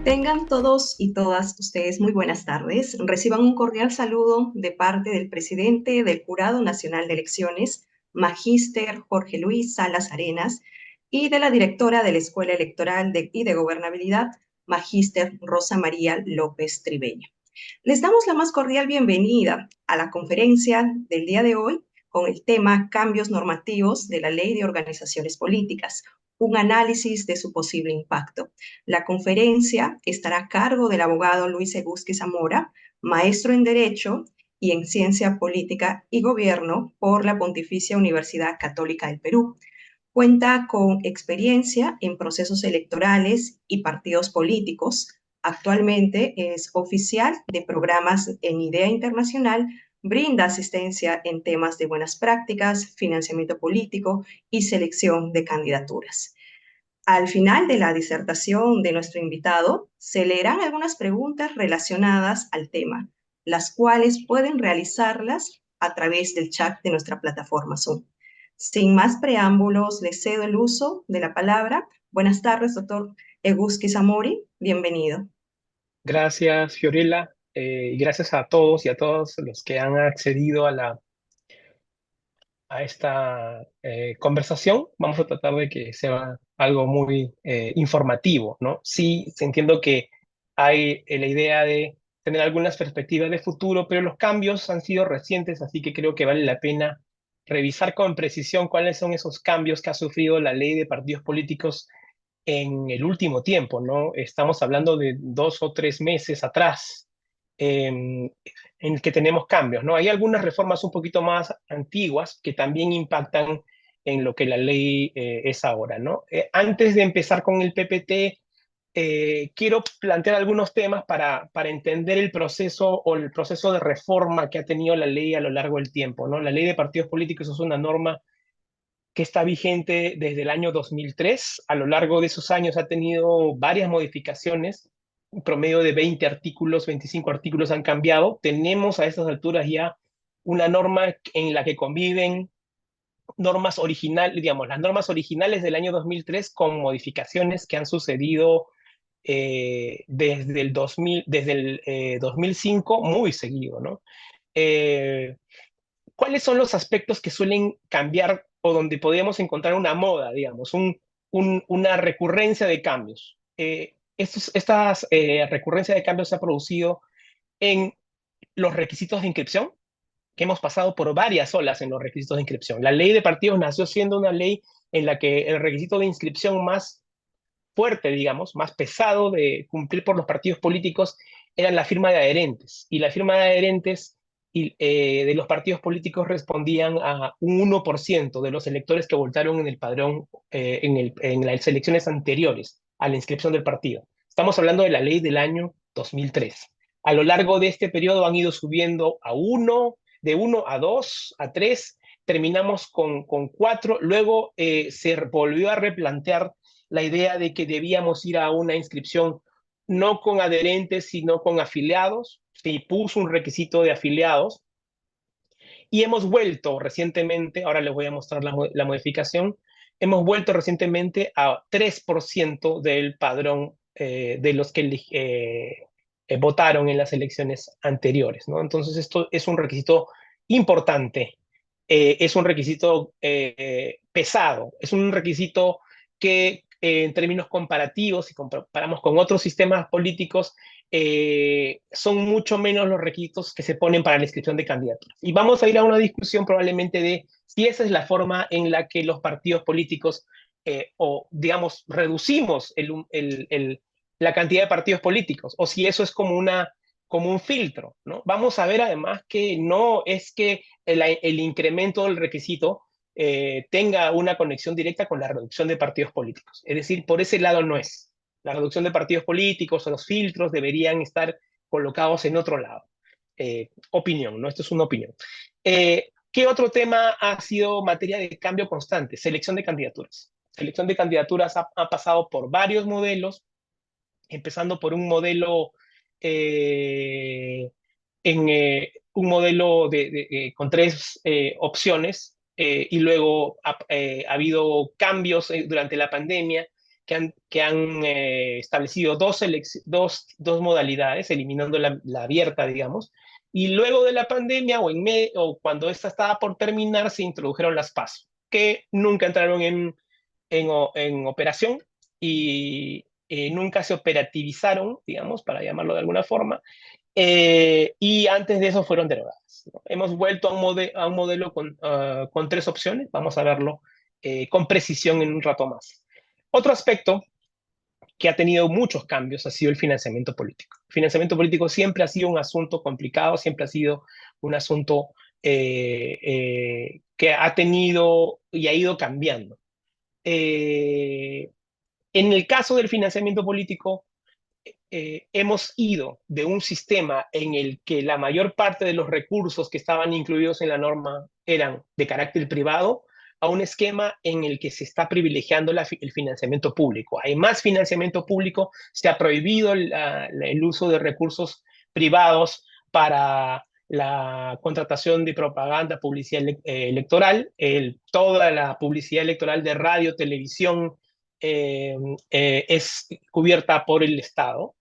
Tengan todos y todas ustedes muy buenas tardes. Reciban un cordial saludo de parte del presidente del Jurado Nacional de Elecciones, Magíster Jorge Luis Salas Arenas, y de la directora de la Escuela Electoral y de Gobernabilidad, Magíster Rosa María López Tribeño. Les damos la más cordial bienvenida a la conferencia del día de hoy con el tema Cambios normativos de la Ley de Organizaciones Políticas, un análisis de su posible impacto. La conferencia estará a cargo del abogado Luis Egusqui Zamora, maestro en Derecho y en Ciencia Política y Gobierno por la Pontificia Universidad Católica del Perú. Cuenta con experiencia en procesos electorales y partidos políticos. Actualmente es oficial de programas en IDEA Internacional, brinda asistencia en temas de buenas prácticas, financiamiento político y selección de candidaturas. Al final de la disertación de nuestro invitado, se leerán algunas preguntas relacionadas al tema, las cuales pueden realizarlas a través del chat de nuestra plataforma Zoom. Sin más preámbulos, le cedo el uso de la palabra. Buenas tardes, doctor Egusqui Zamora. Bienvenido. Gracias, Fiorella, y gracias a todos y a todos los que han accedido a esta conversación. Vamos a tratar de que sea algo muy informativo, ¿no? Sí, entiendo que hay la idea de tener algunas perspectivas de futuro, pero los cambios han sido recientes, así que creo que vale la pena revisar con precisión cuáles son esos cambios que ha sufrido la ley de partidos políticos en el último tiempo, ¿no? Estamos hablando de 2 o 3 meses atrás, en el que tenemos cambios, ¿no? Hay algunas reformas un poquito más antiguas que también impactan en lo que la ley es ahora, ¿no? Antes de empezar con el PPT, quiero plantear algunos temas para entender el proceso o el proceso de reforma que ha tenido la ley a lo largo del tiempo, ¿no? La ley de partidos políticos es una norma que está vigente desde el año 2003. A lo largo de esos años ha tenido varias modificaciones, un promedio de 20 artículos, 25 artículos han cambiado. Tenemos a estas alturas ya una norma en la que conviven normas originales, digamos, las normas originales del año 2003 con modificaciones que han sucedido desde el 2005 muy seguido, ¿no? Eh, ¿Cuáles son los aspectos que suelen cambiar o donde podríamos encontrar una moda, digamos, una recurrencia de cambios? Estas recurrencia de cambios se ha producido en los requisitos de inscripción, que hemos pasado por varias olas en los requisitos de inscripción. La ley de partidos nació siendo una ley en la que el requisito de inscripción más fuerte, digamos, más pesado de cumplir por los partidos políticos era la firma de adherentes. Y la firma de adherentes de los partidos políticos respondían a un 1% de los electores que votaron en el padrón en las elecciones anteriores a la inscripción del partido. Estamos hablando de la ley del año 2003. A lo largo de este periodo han ido subiendo a 1, de 1 a 2, a 3, terminamos con 4, luego se volvió a replantear la idea de que debíamos ir a una inscripción no con adherentes, sino con afiliados. Se puso un requisito de afiliados y hemos vuelto recientemente, ahora les voy a mostrar la modificación, hemos vuelto recientemente a 3% del padrón de los que votaron en las elecciones anteriores, ¿no? Entonces esto es un requisito importante, es un requisito pesado, es un requisito que en términos comparativos, si comparamos con otros sistemas políticos, son mucho menos los requisitos que se ponen para la inscripción de candidaturas. Y vamos a ir a una discusión probablemente de si esa es la forma en la que los partidos políticos, o digamos, reducimos la cantidad de partidos políticos, o si eso es como un filtro, ¿no? Vamos a ver además que no es que el incremento del requisito tenga una conexión directa con la reducción de partidos políticos. Es decir, por ese lado no es. La reducción de partidos políticos o los filtros deberían estar colocados en otro lado. Opinión, ¿no? Esto es una opinión. ¿Qué otro tema ha sido materia de cambio constante? Selección de candidaturas. Selección de candidaturas ha pasado por varios modelos, empezando por un modelo un modelo con 3 opciones, y luego ha habido cambios durante la pandemia que han establecido dos modalidades, eliminando la abierta, digamos, y luego de la pandemia o cuando esta estaba por terminar, se introdujeron las PASO, que nunca entraron en operación y nunca se operativizaron, digamos, para llamarlo de alguna forma, y antes de eso fueron derogadas, ¿no? Hemos vuelto a un modelo con tres opciones, vamos a verlo con precisión en un rato más. Otro aspecto que ha tenido muchos cambios ha sido el financiamiento político. El financiamiento político siempre ha sido un asunto complicado, siempre ha sido un asunto que ha tenido y ha ido cambiando. Eh, en el caso del financiamiento político, hemos ido de un sistema en el que la mayor parte de los recursos que estaban incluidos en la norma eran de carácter privado a un esquema en el que se está privilegiando el financiamiento público. Hay más financiamiento público, se ha prohibido el uso de recursos privados para la contratación de propaganda, publicidad electoral, toda la publicidad electoral de radio, televisión, es cubierta por el Estado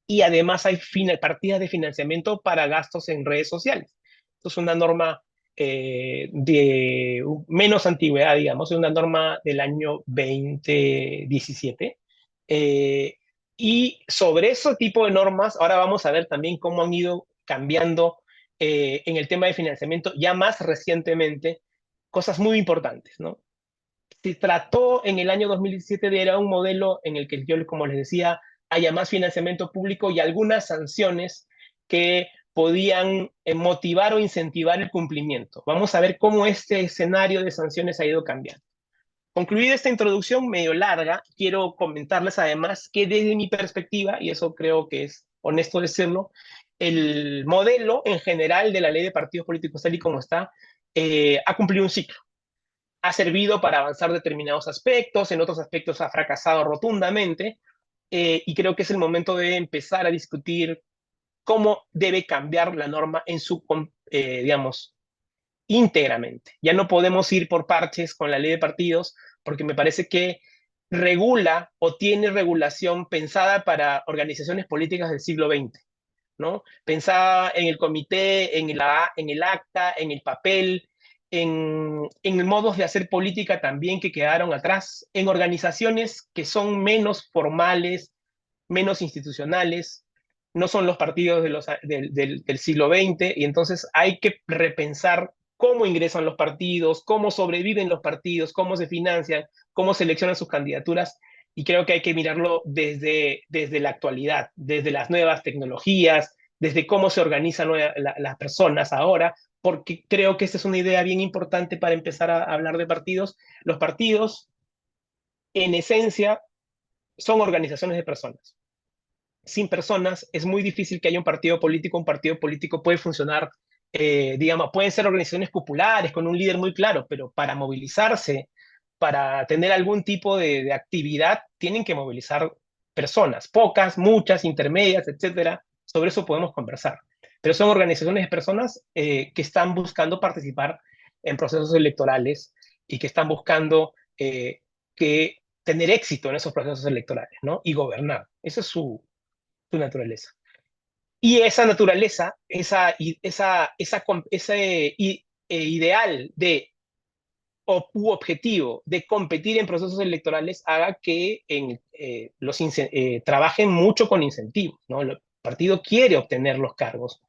y además hay partidas de financiamiento para gastos en redes sociales. Esto es una norma de menos antigüedad, digamos, es una norma del año 2017. Eh, y sobre ese tipo de normas, ahora vamos a ver también cómo han ido cambiando en el tema de financiamiento, ya más recientemente, cosas muy importantes, ¿no? Se trató en el año 2017 de era un modelo en el que yo, como les decía, haya más financiamiento público y algunas sanciones que podían motivar o incentivar el cumplimiento. Vamos a ver cómo este escenario de sanciones ha ido cambiando. Concluida esta introducción medio larga, quiero comentarles además que desde mi perspectiva, y eso creo que es honesto decirlo, el modelo en general de la ley de partidos políticos tal y como está, ha cumplido un ciclo, ha servido para avanzar determinados aspectos, en otros aspectos ha fracasado rotundamente, y creo que es el momento de empezar a discutir cómo debe cambiar la norma en su, digamos, íntegramente. Ya no podemos ir por parches con la ley de partidos, porque me parece que regula o tiene regulación pensada para organizaciones políticas del siglo XX, ¿no? Pensaba en el comité, en el acta, en el papel, en modos de hacer política también que quedaron atrás, en organizaciones que son menos formales, menos institucionales, no son los partidos del siglo XX, y entonces hay que repensar cómo ingresan los partidos, cómo sobreviven los partidos, cómo se financian, cómo seleccionan sus candidaturas, y creo que hay que mirarlo desde la actualidad, desde las nuevas tecnologías, desde cómo se organizan las personas ahora, porque creo que esta es una idea bien importante para empezar a hablar de partidos. Los partidos, en esencia, son organizaciones de personas. Sin personas es muy difícil que haya un partido político. Un partido político puede funcionar, digamos, pueden ser organizaciones populares con un líder muy claro, pero para movilizarse, para tener algún tipo de actividad, tienen que movilizar personas, pocas, muchas, intermedias, etcétera. Sobre eso podemos conversar. Pero son organizaciones de personas que están buscando participar en procesos electorales y que están buscando tener éxito en esos procesos electorales, ¿no? Y gobernar. Esa es su naturaleza. Y esa naturaleza, ese ideal objetivo de competir en procesos electorales haga que trabajen mucho con incentivos, ¿no? El partido quiere obtener los cargos,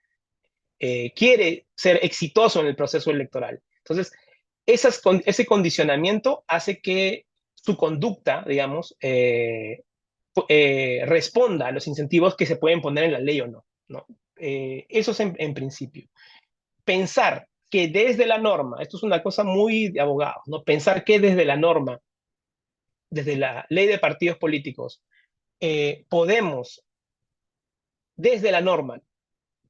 quiere ser exitoso en el proceso electoral. Entonces, ese condicionamiento hace que su conducta, digamos, responda a los incentivos que se pueden poner en la ley o no, ¿no? Eso es en principio. Pensar que desde la norma, esto es una cosa muy de abogados, ¿no? Pensar que desde la norma, desde la ley de partidos políticos, podemos, desde la norma,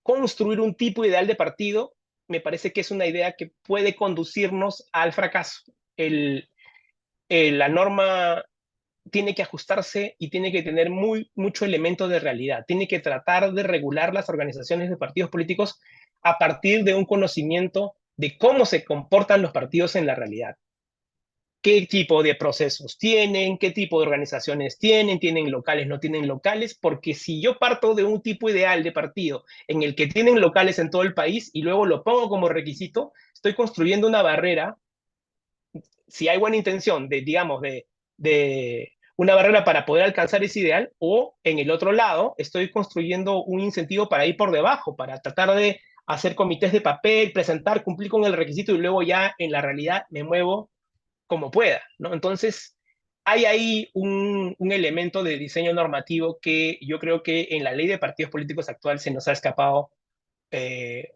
construir un tipo ideal de partido, me parece que es una idea que puede conducirnos al fracaso. La norma tiene que ajustarse y tiene que tener mucho elemento de realidad. Tiene que tratar de regular las organizaciones de partidos políticos a partir de un conocimiento de cómo se comportan los partidos en la realidad. qué tipo de procesos tienen, qué tipo de organizaciones tienen, tienen locales, no tienen locales, porque si yo parto de un tipo ideal de partido en el que tienen locales en todo el país y luego lo pongo como requisito, estoy construyendo una barrera, si hay buena intención de, digamos, de una barrera para poder alcanzar ese ideal, o en el otro lado, estoy construyendo un incentivo para ir por debajo, para tratar de hacer comités de papel, presentar, cumplir con el requisito y luego ya en la realidad me muevo como pueda, ¿no? Entonces, hay ahí un elemento de diseño normativo que yo creo que en la ley de partidos políticos actual se nos ha escapado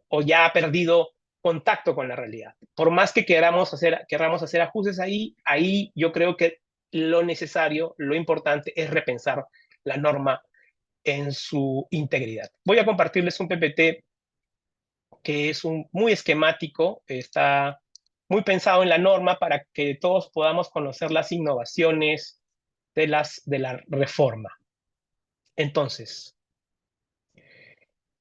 o ya ha perdido contacto con la realidad. Por más que queramos hacer ajustes ahí yo creo que lo necesario, lo importante es repensar la norma en su integridad. Voy a compartirles un PPT que es muy esquemático, está muy pensado en la norma para que todos podamos conocer las innovaciones de la reforma. Entonces,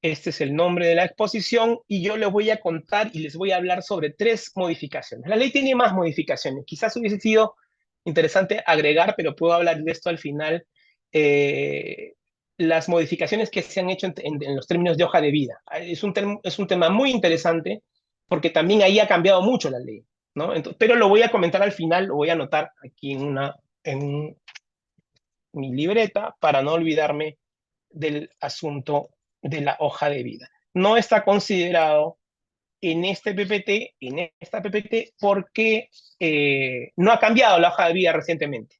este es el nombre de la exposición y yo les voy a contar y les voy a hablar sobre 3 modificaciones. La ley tiene más modificaciones. Quizás hubiese sido interesante agregar, pero puedo hablar de esto al final. Eh, las modificaciones que se han hecho en los términos de hoja de vida. Es un tema muy interesante porque también ahí ha cambiado mucho la ley, ¿no? Entonces, pero lo voy a comentar al final, lo voy a anotar aquí en mi libreta para no olvidarme del asunto de la hoja de vida. No está considerado en este PPT, en esta PPT, porque no ha cambiado la hoja de vida recientemente,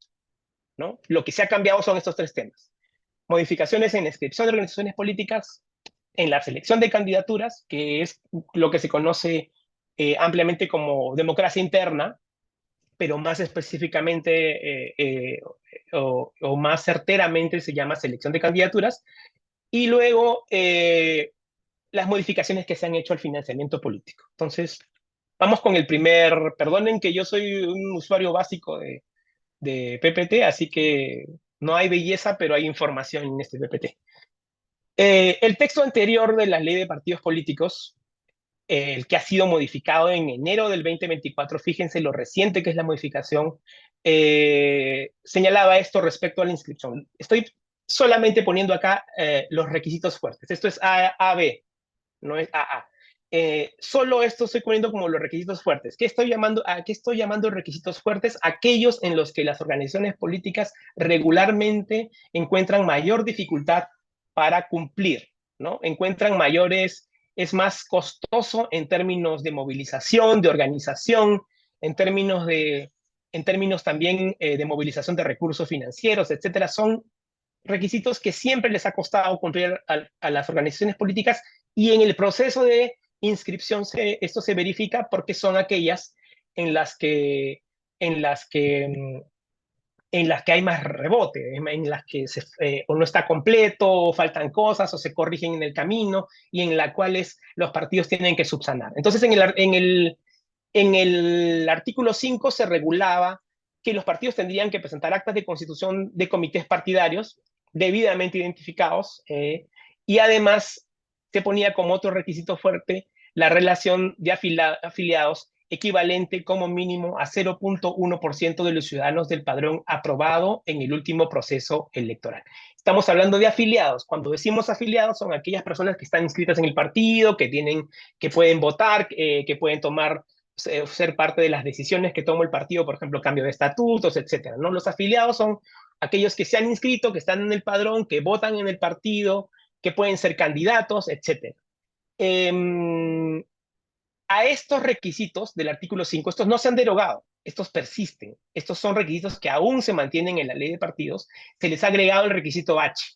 ¿no? Lo que se ha cambiado son estos 3 temas. Modificaciones en la inscripción de organizaciones políticas, en la selección de candidaturas, que es lo que se conoce ampliamente como democracia interna, pero más específicamente o más certeramente se llama selección de candidaturas, y luego las modificaciones que se han hecho al financiamiento político. Entonces, vamos con el primer, perdonen que yo soy un usuario básico de PPT, así que no hay belleza, pero hay información en este PPT. El texto anterior de la ley de partidos políticos, el que ha sido modificado en enero del 2024, fíjense lo reciente que es la modificación, señalaba esto respecto a la inscripción. Estoy solamente poniendo acá los requisitos fuertes. Esto es AB, no es AA. Solo esto estoy poniendo como los requisitos fuertes. ¿A qué estoy llamando requisitos fuertes? Aquellos en los que las organizaciones políticas regularmente encuentran mayor dificultad para cumplir, ¿no? Encuentran mayores, es más costoso en términos de movilización, de organización, en términos, en términos también de movilización de recursos financieros, etcétera. Son requisitos que siempre les ha costado cumplir a las organizaciones políticas y en el proceso de inscripción esto se verifica porque son aquellas en las que, en las que, en las que hay más rebote, en las que o no está completo, o faltan cosas, o se corrigen en el camino, y en las cuales los partidos tienen que subsanar. Entonces, en el artículo 5 se regulaba que los partidos tendrían que presentar actas de constitución de comités partidarios debidamente identificados y además se ponía como otro requisito fuerte la relación de afiliados equivalente como mínimo a 0.1% de los ciudadanos del padrón aprobado en el último proceso electoral. Estamos hablando de afiliados. Cuando decimos afiliados son aquellas personas que están inscritas en el partido, que pueden votar, que pueden tomar ser parte de las decisiones que toma el partido, por ejemplo, cambio de estatutos, etcétera, ¿no? Los afiliados son aquellos que se han inscrito, que están en el padrón, que votan en el partido, que pueden ser candidatos, etcétera. A estos requisitos del artículo 5, estos no se han derogado, estos persisten, estos son requisitos que aún se mantienen en la ley de partidos, se les ha agregado el requisito H.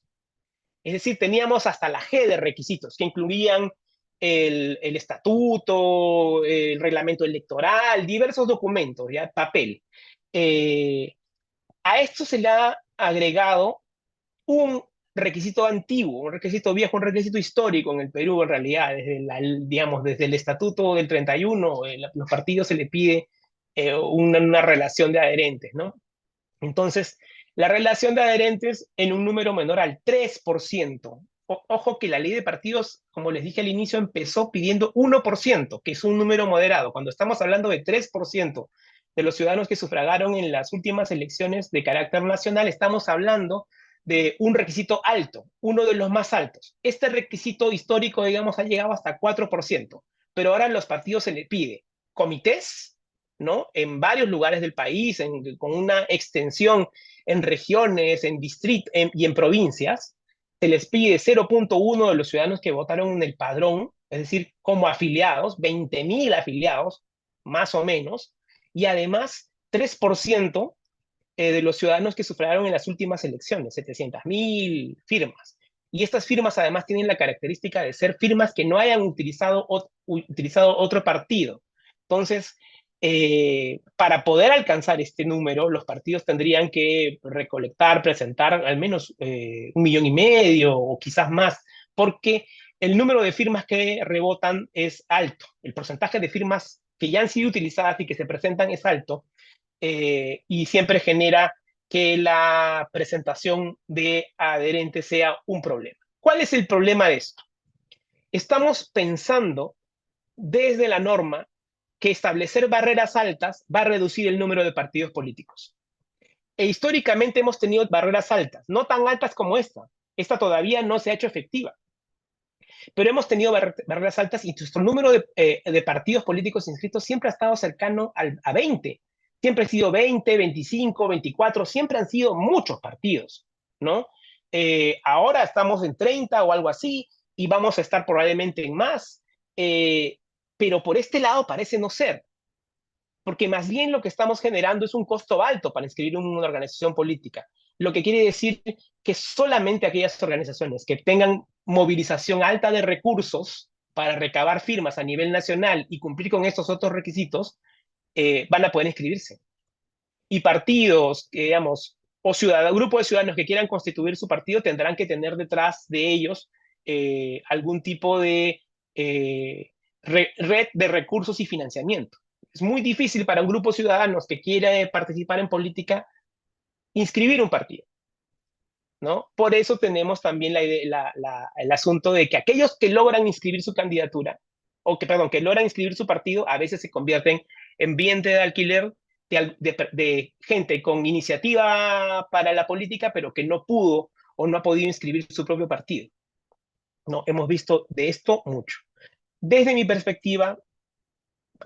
Es decir, teníamos hasta la G de requisitos, que incluían el estatuto, el reglamento electoral, diversos documentos, ya papel. A esto se le ha agregado un requisito antiguo, un requisito viejo, un requisito histórico en el Perú, en realidad, digamos, desde el estatuto del 31, los partidos se le pide una relación de adherentes, ¿no? Entonces, la relación de adherentes en un número menor al 3%. Ojo que la ley de partidos, como les dije al inicio, empezó pidiendo 1%, que es un número moderado. Cuando estamos hablando de 3% de los ciudadanos que sufragaron en las últimas elecciones de carácter nacional, estamos hablando de un requisito alto, uno de los más altos. Este requisito histórico, digamos, ha llegado hasta 4%, pero ahora a los partidos se le pide comités, ¿no? En varios lugares del país, con una extensión en regiones, en distritos y en provincias, se les pide 0,1 de los ciudadanos que votaron en el padrón, es decir, como afiliados, 20.000 afiliados, más o menos, y además 3% de los ciudadanos que sufragaron en las últimas elecciones, 700.000 firmas. Y estas firmas además tienen la característica de ser firmas que no hayan utilizado otro partido. Entonces, para poder alcanzar este número, los partidos tendrían que recolectar, presentar al menos 1,5 millones o quizás más, porque el número de firmas que rebotan es alto. El porcentaje de firmas que ya han sido utilizadas y que se presentan es alto, y siempre genera que la presentación de adherentes sea un problema. ¿Cuál es el problema de esto? Estamos pensando desde la norma que establecer barreras altas va a reducir el número de partidos políticos. E históricamente hemos tenido barreras altas, no tan altas como esta. Esta todavía no se ha hecho efectiva. Pero hemos tenido barreras altas y nuestro número de partidos políticos inscritos siempre ha estado cercano a 20. Siempre ha sido 20, 25, 24, siempre han sido muchos partidos, ¿no? Ahora estamos en 30 o algo así y vamos a estar probablemente en más, pero por este lado parece no ser, porque más bien lo que estamos generando es un costo alto para inscribir una organización política, lo que quiere decir que solamente aquellas organizaciones que tengan movilización alta de recursos para recabar firmas a nivel nacional y cumplir con estos otros requisitos, van a poder inscribirse. Y partidos, digamos, o grupo de ciudadanos que quieran constituir su partido tendrán que tener detrás de ellos algún tipo de red de recursos y financiamiento. Es muy difícil para un grupo de ciudadanos que quiere participar en política inscribir un partido, ¿no? Por eso tenemos también el asunto de que aquellos que logran inscribir su candidatura, que logran inscribir su partido, a veces se convierten en vientre de alquiler de gente con iniciativa para la política, pero que no pudo o no ha podido inscribir su propio partido. No, hemos visto de esto mucho. Desde mi perspectiva,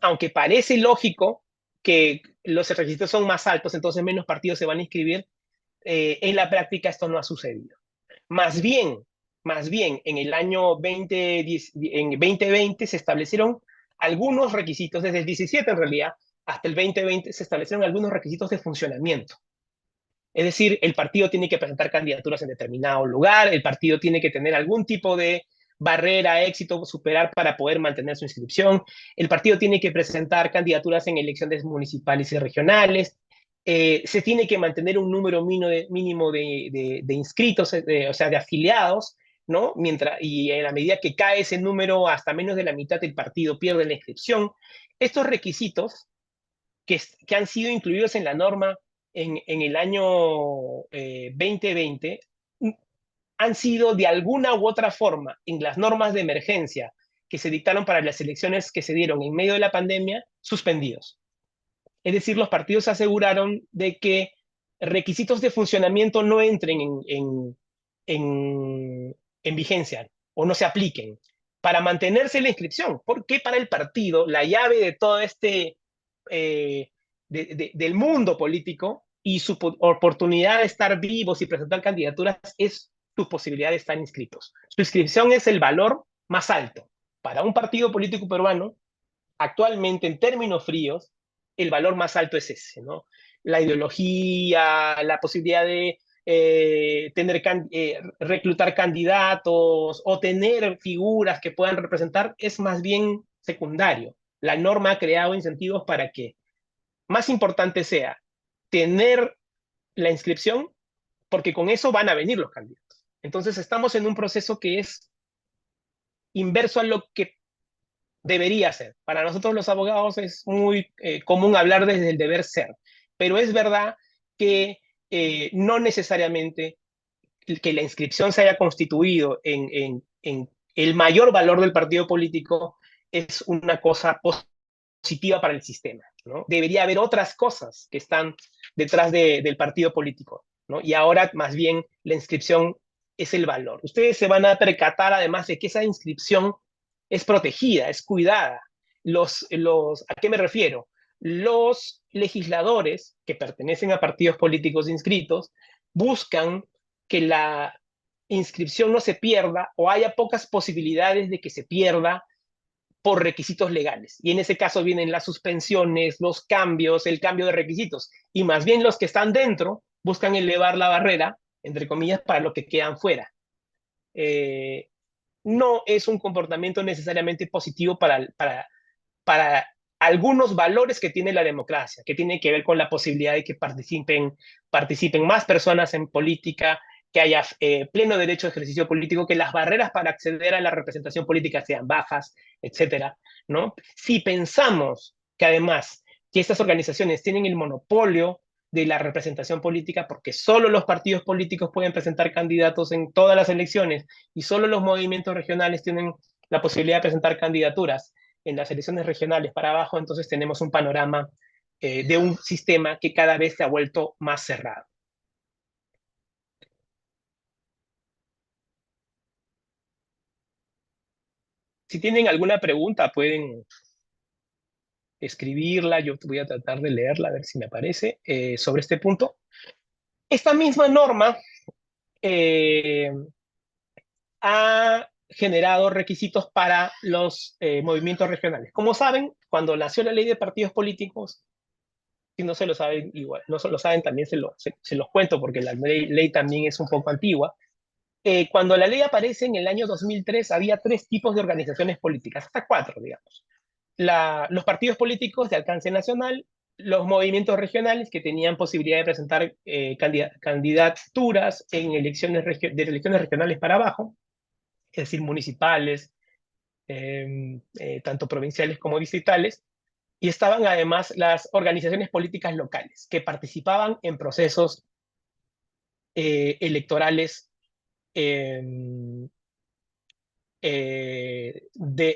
aunque parece lógico que los requisitos son más altos, entonces menos partidos se van a inscribir, en la práctica esto no ha sucedido. Más bien, en el año 2020 se establecieron algunos requisitos, desde el 17 en realidad, hasta el 2020 se establecieron algunos requisitos de funcionamiento. Es decir, el partido tiene que presentar candidaturas en determinado lugar, el partido tiene que tener algún tipo de barrera, éxito, superar para poder mantener su inscripción, el partido tiene que presentar candidaturas en elecciones municipales y regionales, se tiene que mantener un número mínimo de inscritos, o sea, de afiliados, ¿no? Y en la medida que cae ese número hasta menos de la mitad, el partido pierde la inscripción. Estos requisitos que han sido incluidos en la norma en el año 2020 han sido de alguna u otra forma en las normas de emergencia que se dictaron para las elecciones que se dieron en medio de la pandemia, suspendidos. Es decir, los partidos aseguraron de que requisitos de funcionamiento no entren en vigencia o no se apliquen para mantenerse la inscripción, porque para el partido la llave de todo del mundo político y su oportunidad de estar vivos y presentar candidaturas es su posibilidad de estar inscritos. Su inscripción es el valor más alto. Para un partido político peruano, actualmente en términos fríos, el valor más alto es ese, ¿no? La ideología, la posibilidad de reclutar candidatos o tener figuras que puedan representar es más bien secundario. La norma ha creado incentivos para que más importante sea tener la inscripción, porque con eso van a venir los candidatos. Entonces estamos en un proceso que es inverso a lo que debería ser. Para nosotros los abogados es muy común hablar desde el deber ser, pero es verdad que no necesariamente que la inscripción se haya constituido en el mayor valor del partido político es una cosa positiva positiva para el sistema, ¿no? Debería haber otras cosas que están detrás del partido político, ¿no? Y ahora más bien la inscripción es el valor. Ustedes se van a percatar además de que esa inscripción es protegida, es cuidada. ¿A qué me refiero? Los legisladores que pertenecen a partidos políticos inscritos buscan que la inscripción no se pierda o haya pocas posibilidades de que se pierda por requisitos legales. Y en ese caso vienen las suspensiones, los cambios, el cambio de requisitos. Y más bien los que están dentro buscan elevar la barrera, entre comillas, para los que quedan fuera. No es un comportamiento necesariamente positivo para algunos valores que tiene la democracia, que tiene que ver con la posibilidad de que participen más personas en política, que haya pleno derecho de ejercicio político, que las barreras para acceder a la representación política sean bajas, etcétera, ¿no? Si pensamos que además que estas organizaciones tienen el monopolio de la representación política porque solo los partidos políticos pueden presentar candidatos en todas las elecciones y solo los movimientos regionales tienen la posibilidad de presentar candidaturas en las elecciones regionales para abajo, entonces tenemos un panorama de un sistema que cada vez se ha vuelto más cerrado. Si tienen alguna pregunta, pueden escribirla, yo voy a tratar de leerla, a ver si me aparece, sobre este punto. Esta misma norma ha generado requisitos para los movimientos regionales. Como saben, cuando nació la ley de partidos políticos, si no se lo saben, igual, no se lo saben, también se los cuento porque la ley también es un poco antigua. Cuando la ley aparece en el año 2003, había tres tipos de organizaciones políticas, hasta cuatro, digamos. Los partidos políticos de alcance nacional, los movimientos regionales que tenían posibilidad de presentar candidaturas en de elecciones regionales para abajo, es decir, municipales, tanto provinciales como distritales, y estaban además las organizaciones políticas locales que participaban en procesos electorales eh,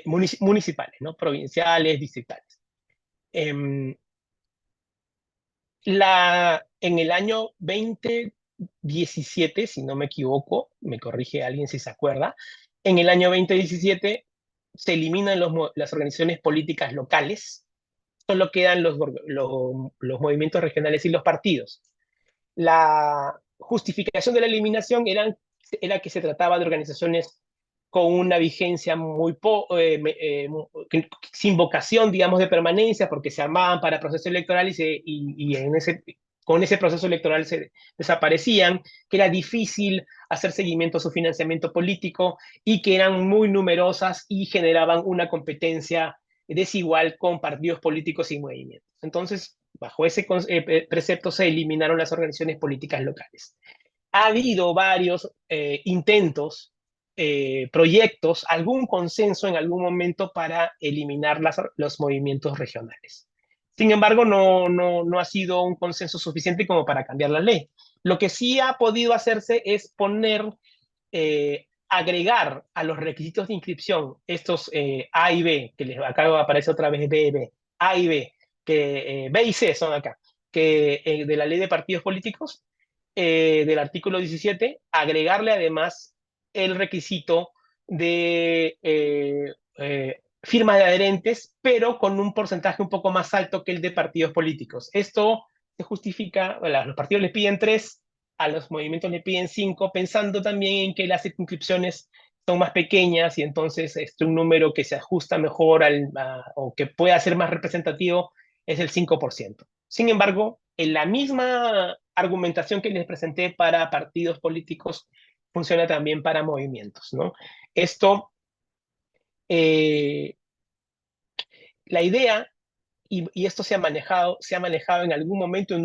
municipales, ¿no? Provinciales, distritales. En el año 2017, si no me equivoco, me corrige alguien si se acuerda, en el año 2017 se eliminan las organizaciones políticas locales, solo quedan los movimientos regionales y los partidos. La justificación de la eliminación era que se trataba de organizaciones con una vigencia sin vocación, digamos, de permanencia, porque se armaban para proceso electoral con ese proceso electoral se desaparecían, que era difícil hacer seguimiento a su financiamiento político y que eran muy numerosas y generaban una competencia desigual con partidos políticos y movimientos. Entonces, bajo ese precepto se eliminaron las organizaciones políticas locales. Ha habido varios intentos, proyectos, algún consenso en algún momento para eliminar los movimientos regionales. Sin embargo, no ha sido un consenso suficiente como para cambiar la ley. Lo que sí ha podido hacerse es agregar a los requisitos de inscripción estos A y B, que les acaba de aparecer otra vez B y B, A y B, que B y C son acá, que de la ley de partidos políticos, del artículo 17, agregarle además el requisito de firma de adherentes, pero con un porcentaje un poco más alto que el de partidos políticos. Esto se justifica, bueno, los partidos les piden 3, a los movimientos le piden 5, pensando también en que las circunscripciones son más pequeñas y entonces un número que se ajusta mejor o que pueda ser más representativo es el 5%. Sin embargo, en la misma argumentación que les presenté para partidos políticos, funciona también para movimientos, ¿no? Esto, la idea, y esto se ha manejado en algún momento en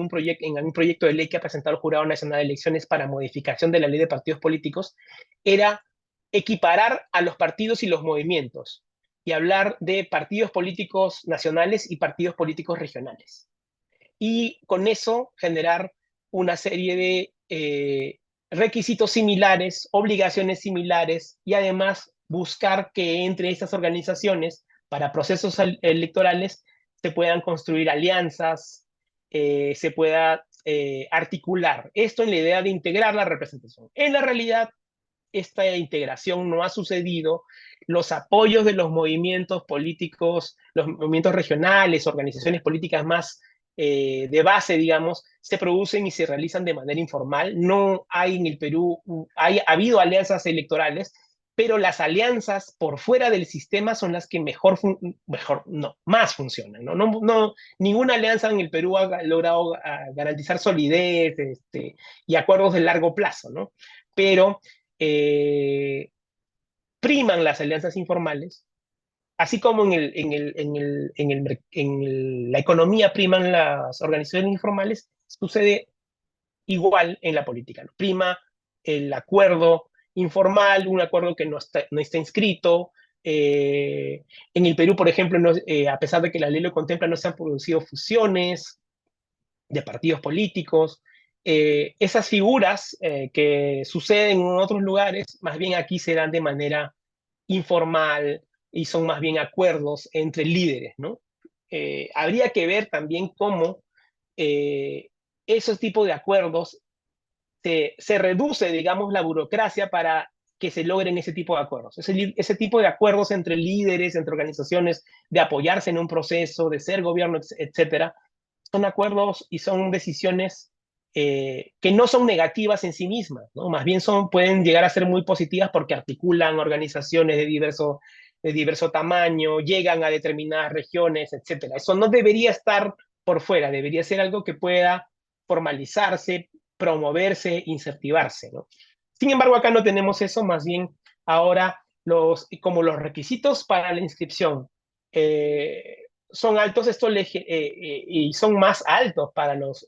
algún proyecto de ley que ha presentado el Jurado Nacional de Elecciones para modificación de la ley de partidos políticos, era equiparar a los partidos y los movimientos y hablar de partidos políticos nacionales y partidos políticos regionales. Y con eso generar una serie de requisitos similares, obligaciones similares y además buscar que entre estas organizaciones para procesos electorales se puedan construir alianzas, se pueda articular. Esto en la idea de integrar la representación. En la realidad, esta integración no ha sucedido. Los apoyos de los movimientos políticos, los movimientos regionales, organizaciones políticas más de base, digamos, se producen y se realizan de manera informal. No hay en el Perú, ha habido alianzas electorales, pero las alianzas por fuera del sistema son las que no, más funcionan. Ninguna alianza en el Perú ha logrado garantizar solidez y acuerdos de largo plazo, ¿no? Pero eh, priman las alianzas informales, así como la economía priman las organizaciones informales, sucede igual en la política, ¿no? Prima el acuerdo informal, un acuerdo que no está inscrito. En el Perú, por ejemplo, a pesar de que la ley lo contempla, no se han producido fusiones de partidos políticos. Esas figuras que suceden en otros lugares, más bien aquí se dan de manera informal y son más bien acuerdos entre líderes, ¿no? Habría que ver también cómo esos tipos de acuerdos se reduce, digamos, la burocracia para que se logren ese tipo de acuerdos. Ese tipo de acuerdos entre líderes, entre organizaciones, de apoyarse en un proceso, de ser gobierno, etcétera, son acuerdos y son decisiones que no son negativas en sí mismas, ¿no? Más bien pueden llegar a ser muy positivas porque articulan organizaciones de diverso tamaño, llegan a determinadas regiones, etcétera. Eso no debería estar por fuera, debería ser algo que pueda formalizarse, promoverse, incentivarse, ¿no? Sin embargo, acá no tenemos eso, más bien ahora como los requisitos para la inscripción son altos y son más altos para los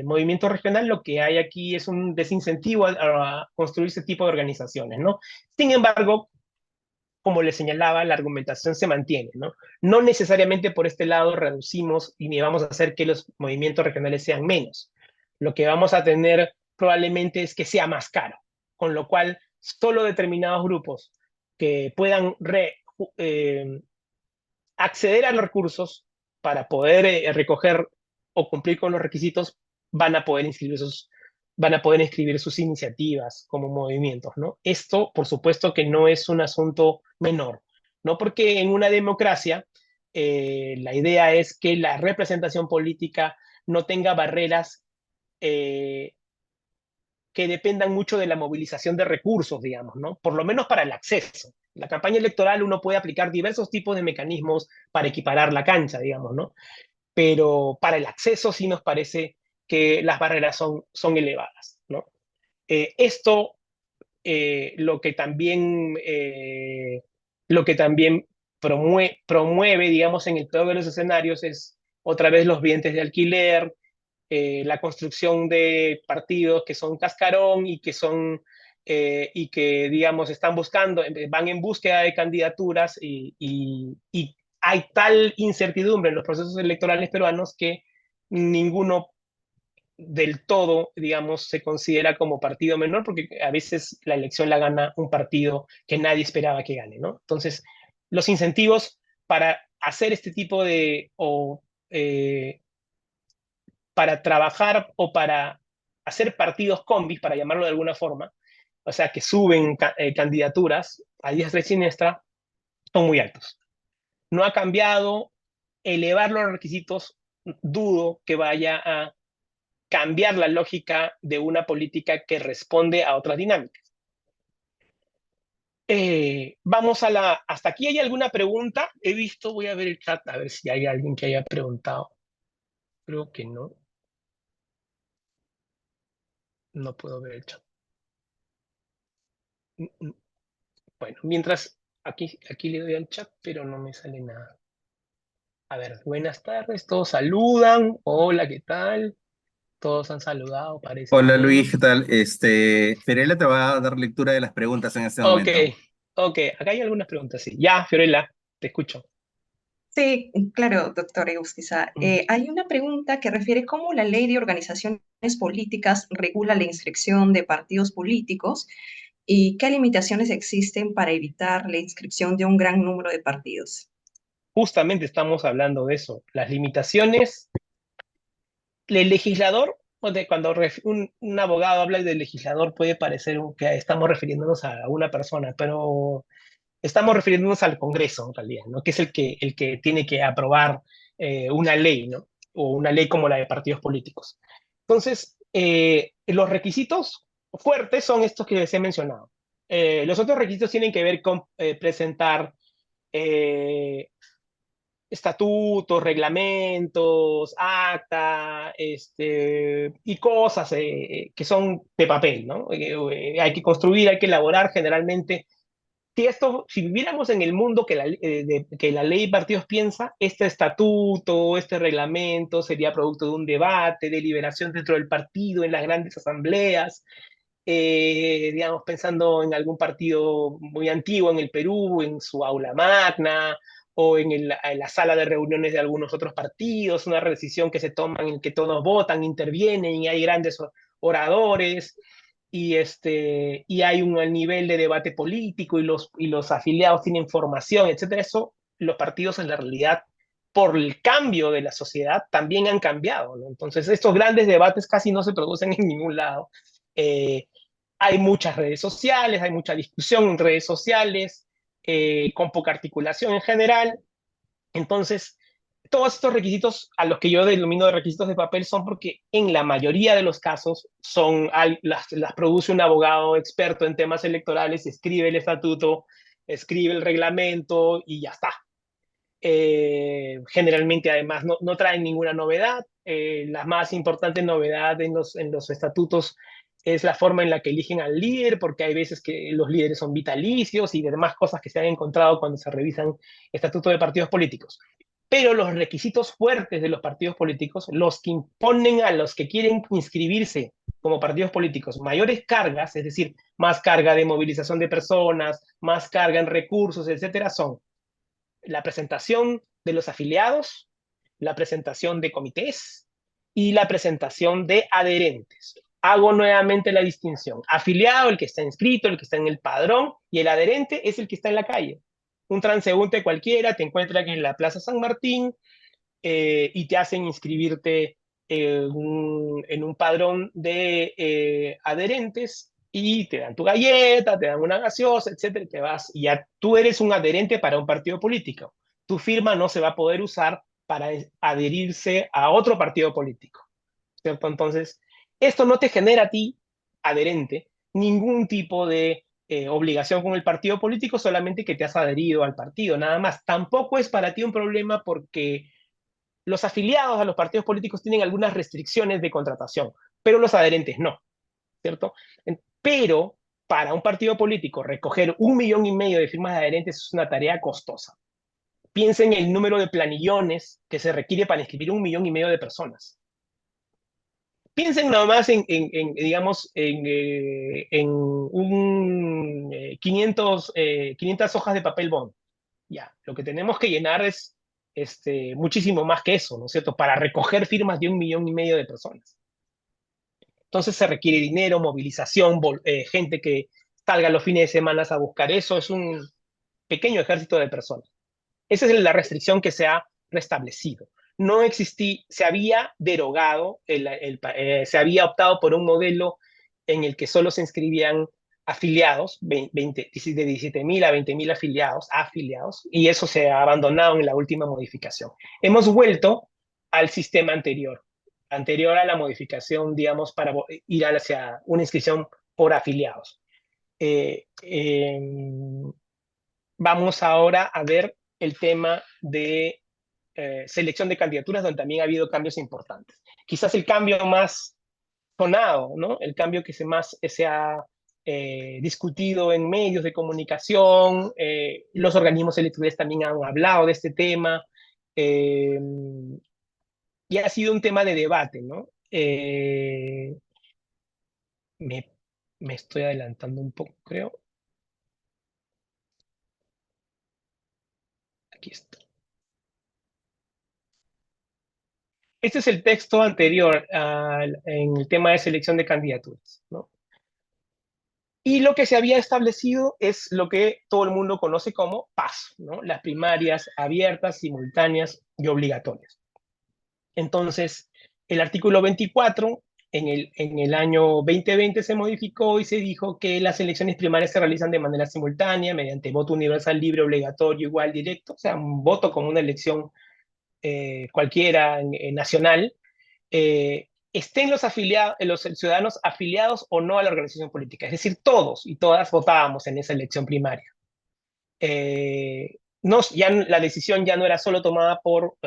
movimientos regionales, lo que hay aquí es un desincentivo a construir ese tipo de organizaciones, ¿no? Sin embargo, como les señalaba, la argumentación se mantiene, ¿no? No necesariamente por este lado reducimos y ni vamos a hacer que los movimientos regionales sean menos. Lo que vamos a tener probablemente es que sea más caro, con lo cual solo determinados grupos que puedan acceder a los recursos para poder recoger o cumplir con los requisitos van a poder inscribir sus iniciativas como movimientos, ¿no? Esto, por supuesto, que no es un asunto menor, ¿no? Porque en una democracia la idea es que la representación política no tenga barreras eh, que dependan mucho de la movilización de recursos, digamos, ¿no? Por lo menos para el acceso. En la campaña electoral uno puede aplicar diversos tipos de mecanismos para equiparar la cancha, digamos, ¿no? Pero para el acceso sí nos parece que las barreras son elevadas, ¿no? Esto lo que también promueve, digamos, en el peor de los escenarios es otra vez los vientres de alquiler, la construcción de partidos que son cascarón y que, digamos, van en búsqueda de candidaturas y hay tal incertidumbre en los procesos electorales peruanos que ninguno del todo, digamos, se considera como partido menor, porque a veces la elección la gana un partido que nadie esperaba que gane, ¿no? Entonces, los incentivos para hacer este tipo para trabajar o para hacer partidos combis, para llamarlo de alguna forma, o sea, que suben candidaturas a diestra y siniestra, son muy altos. No ha cambiado, elevar los requisitos, dudo que vaya a cambiar la lógica de una política que responde a otras dinámicas. Hasta aquí hay alguna pregunta. Voy a ver el chat, a ver si hay alguien que haya preguntado. Creo que no. No puedo ver el chat. Bueno, mientras aquí le doy al chat, pero no me sale nada. A ver, buenas tardes, todos saludan. Hola, ¿qué tal? Todos han saludado, parece Hola bien. Luis, ¿qué tal? Fiorella te va a dar lectura de las preguntas en este Ok, momento. ok, acá hay algunas preguntas, sí. Ya, Fiorella, te escucho. Sí, claro, doctor Eustiza. Mm. Hay una pregunta que refiere cómo la ley de organizaciones políticas regula la inscripción de partidos políticos y qué limitaciones existen para evitar la inscripción de un gran número de partidos. justamente estamos hablando de eso, las limitaciones. El legislador, cuando un abogado habla del legislador, puede parecer que estamos refiriéndonos a una persona, pero estamos refiriéndonos al Congreso, en realidad, ¿no? Que es el que tiene que aprobar una ley, ¿no? O una ley como la de partidos políticos. Entonces, los requisitos fuertes son estos que les he mencionado. Los otros requisitos tienen que ver con presentar eh, estatutos, reglamentos, acta, y cosas que son de papel, ¿no? Hay que construir, hay que elaborar generalmente. Si viviéramos en el mundo que la ley de partidos piensa, este estatuto, este reglamento sería producto de un debate, deliberación dentro del partido, en las grandes asambleas, digamos, pensando en algún partido muy antiguo en el Perú, en su aula magna, o en la sala de reuniones de algunos otros partidos, una decisión que se toma en que todos votan, intervienen y hay grandes oradores y hay un nivel de debate político y los afiliados tienen formación, etcétera. Eso, los partidos en la realidad, por el cambio de la sociedad, también han cambiado, ¿no? Entonces, estos grandes debates casi no se producen en ningún lado. Eh, Hay muchas redes sociales, hay mucha discusión en redes sociales, con poca articulación en general. Entonces, todos estos requisitos a los que yo denomino de requisitos de papel son porque en la mayoría de los casos las produce un abogado experto en temas electorales, escribe el estatuto, escribe el reglamento y ya está. Generalmente además no traen ninguna novedad. La más importante novedad en los estatutos es la forma en la que eligen al líder, porque hay veces que los líderes son vitalicios y demás cosas que se han encontrado cuando se revisan estatutos de partidos políticos. Pero los requisitos fuertes de los partidos políticos, los que imponen a los que quieren inscribirse como partidos políticos mayores cargas, es decir, más carga de movilización de personas, más carga en recursos, etcétera, son la presentación de los afiliados, la presentación de comités y la presentación de adherentes. Hago nuevamente la distinción. Afiliado, el que está inscrito, el que está en el padrón, y el adherente es el que está en la calle. Un transeúnte cualquiera te encuentra en la Plaza San Martín y te hacen inscribirte en un padrón de adherentes y te dan tu galleta, te dan una gaseosa, etcétera, y te vas. Y ya tú eres un adherente para un partido político. Tu firma no se va a poder usar para adherirse a otro partido político, ¿cierto? Entonces, esto no te genera a ti, adherente, ningún tipo de obligación con el partido político, solamente que te has adherido al partido, nada más. Tampoco es para ti un problema porque los afiliados a los partidos políticos tienen algunas restricciones de contratación, pero los adherentes no, ¿cierto? Pero para un partido político recoger 1,5 millones de firmas de adherentes es una tarea costosa. Piensen en el número de planillones que se requiere para inscribir 1,5 millones de personas. Piensen nada más digamos, en 500 hojas de papel bond. Ya, lo que tenemos que llenar es muchísimo más que eso, ¿no es cierto? Para recoger firmas de 1,5 millones de personas. Entonces se requiere dinero, movilización, gente que salga los fines de semana a buscar eso. Es un pequeño ejército de personas. Esa es la restricción que se ha restablecido. No existía, se había derogado, se había optado por un modelo en el que solo se inscribían afiliados, de 17,000 a 20,000 afiliados, y eso se ha abandonado en la última modificación. Hemos vuelto al sistema anterior a la modificación, digamos, para ir hacia una inscripción por afiliados. Eh, eh, Vamos ahora a ver el tema de selección de candidaturas, donde también ha habido cambios importantes. Quizás el cambio más sonado, ¿no? El cambio que más se ha discutido en medios de comunicación, los organismos electorales también han hablado de este tema, eh, y ha sido un tema de debate, ¿no? Me, me estoy adelantando un poco, creo. Aquí está. Este es el texto anterior en el tema de selección de candidaturas, ¿no? Y lo que se había establecido es lo que todo el mundo conoce como PAS, ¿no? Las primarias abiertas, simultáneas y obligatorias. Entonces, el artículo 24 en el año 2020 se modificó y se dijo que las elecciones primarias se realizan de manera simultánea, mediante voto universal, libre, obligatorio, igual, directo, o sea, un voto como una elección cualquiera nacional, estén los ciudadanos afiliados o no a la organización política. Es decir, todos y todas votábamos en esa elección primaria. Ya la decisión ya no era solo tomada por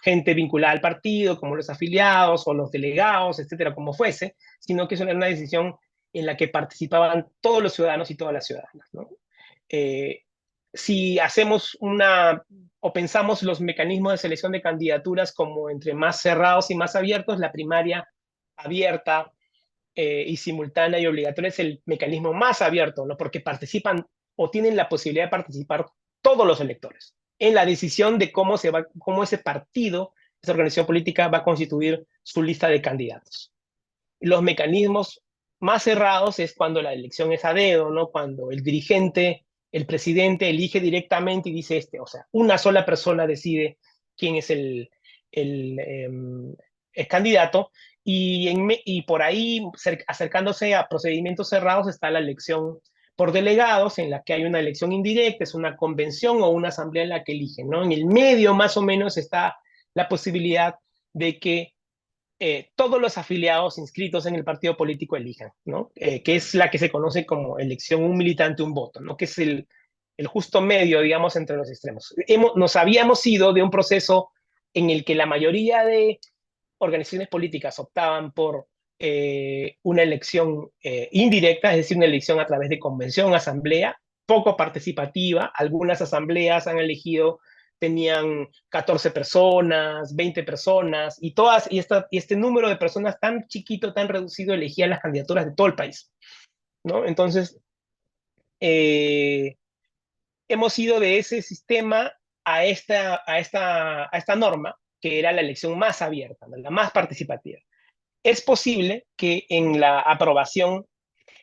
gente vinculada al partido, como los afiliados o los delegados, etcétera, como fuese, sino que eso era una decisión en la que participaban todos los ciudadanos y todas las ciudadanas, ¿no? Eh, si hacemos o pensamos los mecanismos de selección de candidaturas como entre más cerrados y más abiertos, la primaria abierta y simultánea y obligatoria es el mecanismo más abierto, ¿no? Porque participan o tienen la posibilidad de participar todos los electores en la decisión de cómo ese partido, esa organización política va a constituir su lista de candidatos. Los mecanismos más cerrados es cuando la elección es a dedo, ¿no? Cuando el dirigente, el presidente elige directamente y dice o sea, una sola persona decide quién es el candidato, y por ahí, acercándose a procedimientos cerrados, está la elección por delegados, en la que hay una elección indirecta, es una convención o una asamblea en la que eligen, ¿no? En el medio, más o menos, está la posibilidad de que todos los afiliados inscritos en el partido político elijan, ¿no? Que es la que se conoce como elección un militante, un voto, ¿no? Que es el justo medio, digamos, entre los extremos. Nos habíamos ido de un proceso en el que la mayoría de organizaciones políticas optaban por una elección indirecta, es decir, una elección a través de convención, asamblea, poco participativa. Algunas asambleas han elegido, tenían 14 personas, 20 personas, y este número de personas tan chiquito, tan reducido, elegían las candidaturas de todo el país, ¿no? Entonces, eh, hemos ido de ese sistema a esta norma, que era la elección más abierta, ¿no? La más participativa. Es posible que en la aprobación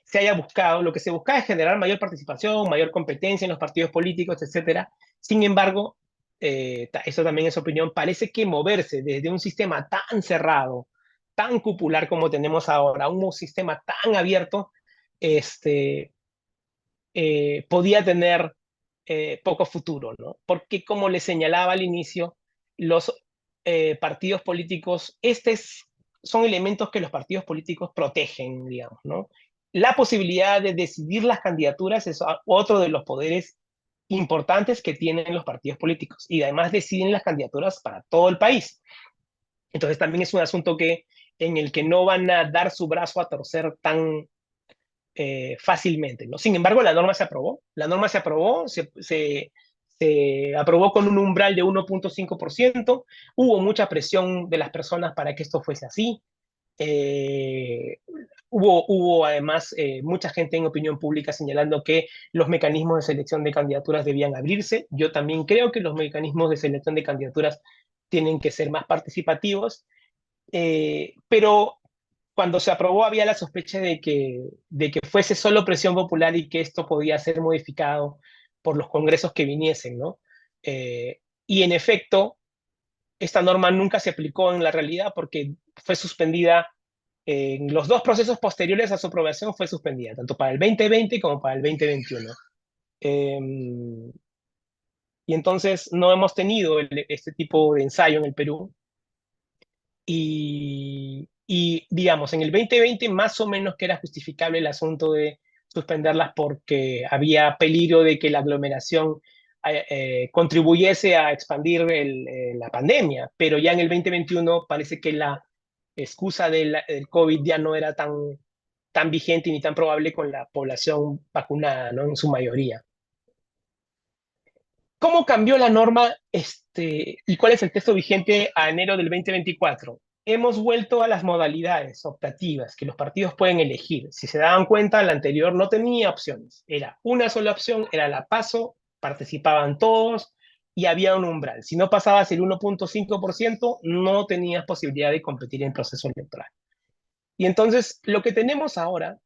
se haya buscado, lo que se buscaba es generar mayor participación, mayor competencia en los partidos políticos, etcétera. Sin embargo, eso también es opinión, parece que moverse desde un sistema tan cerrado, tan cupular como tenemos ahora, a un sistema tan abierto, este, podía tener poco futuro, ¿no? Porque, como les señalaba al inicio, los partidos políticos, son elementos que los partidos políticos protegen, digamos, ¿no? La posibilidad de decidir las candidaturas es otro de los poderes importantes que tienen los partidos políticos, y además deciden las candidaturas para todo el país. Entonces también es un asunto en el que no van a dar su brazo a torcer tan fácilmente, ¿no? Sin embargo, la norma se aprobó. La norma se aprobó, se aprobó con un umbral de 1.5%. Hubo mucha presión de las personas para que esto fuese así. Eh, hubo además mucha gente en opinión pública señalando que los mecanismos de selección de candidaturas debían abrirse. Yo también creo que los mecanismos de selección de candidaturas tienen que ser más participativos, pero cuando se aprobó había la sospecha de que fuese solo presión popular y que esto podía ser modificado por los congresos que viniesen, ¿no? Y en efecto, esta norma nunca se aplicó en la realidad, porque fue suspendida en los dos procesos posteriores a su aprobación, fue suspendida, tanto para el 2020 como para el 2021. Eh, y entonces no hemos tenido este tipo de ensayo en el Perú. Y digamos, en el 2020 más o menos que era justificable el asunto de suspenderlas, porque había peligro de que la aglomeración contribuyese a expandir la pandemia, pero ya en el 2021 parece que la excusa del COVID ya no era tan vigente ni tan probable con la población vacunada, ¿no? En su mayoría. ¿Cómo cambió la norma y cuál es el texto vigente a enero del 2024? Hemos vuelto a las modalidades optativas que los partidos pueden elegir. Si se daban cuenta, la anterior no tenía opciones. Era una sola opción, era la PASO, participaban todos y había un umbral. Si no pasabas el 1.5%, no tenías posibilidad de competir en el proceso electoral. Y entonces lo que tenemos ahora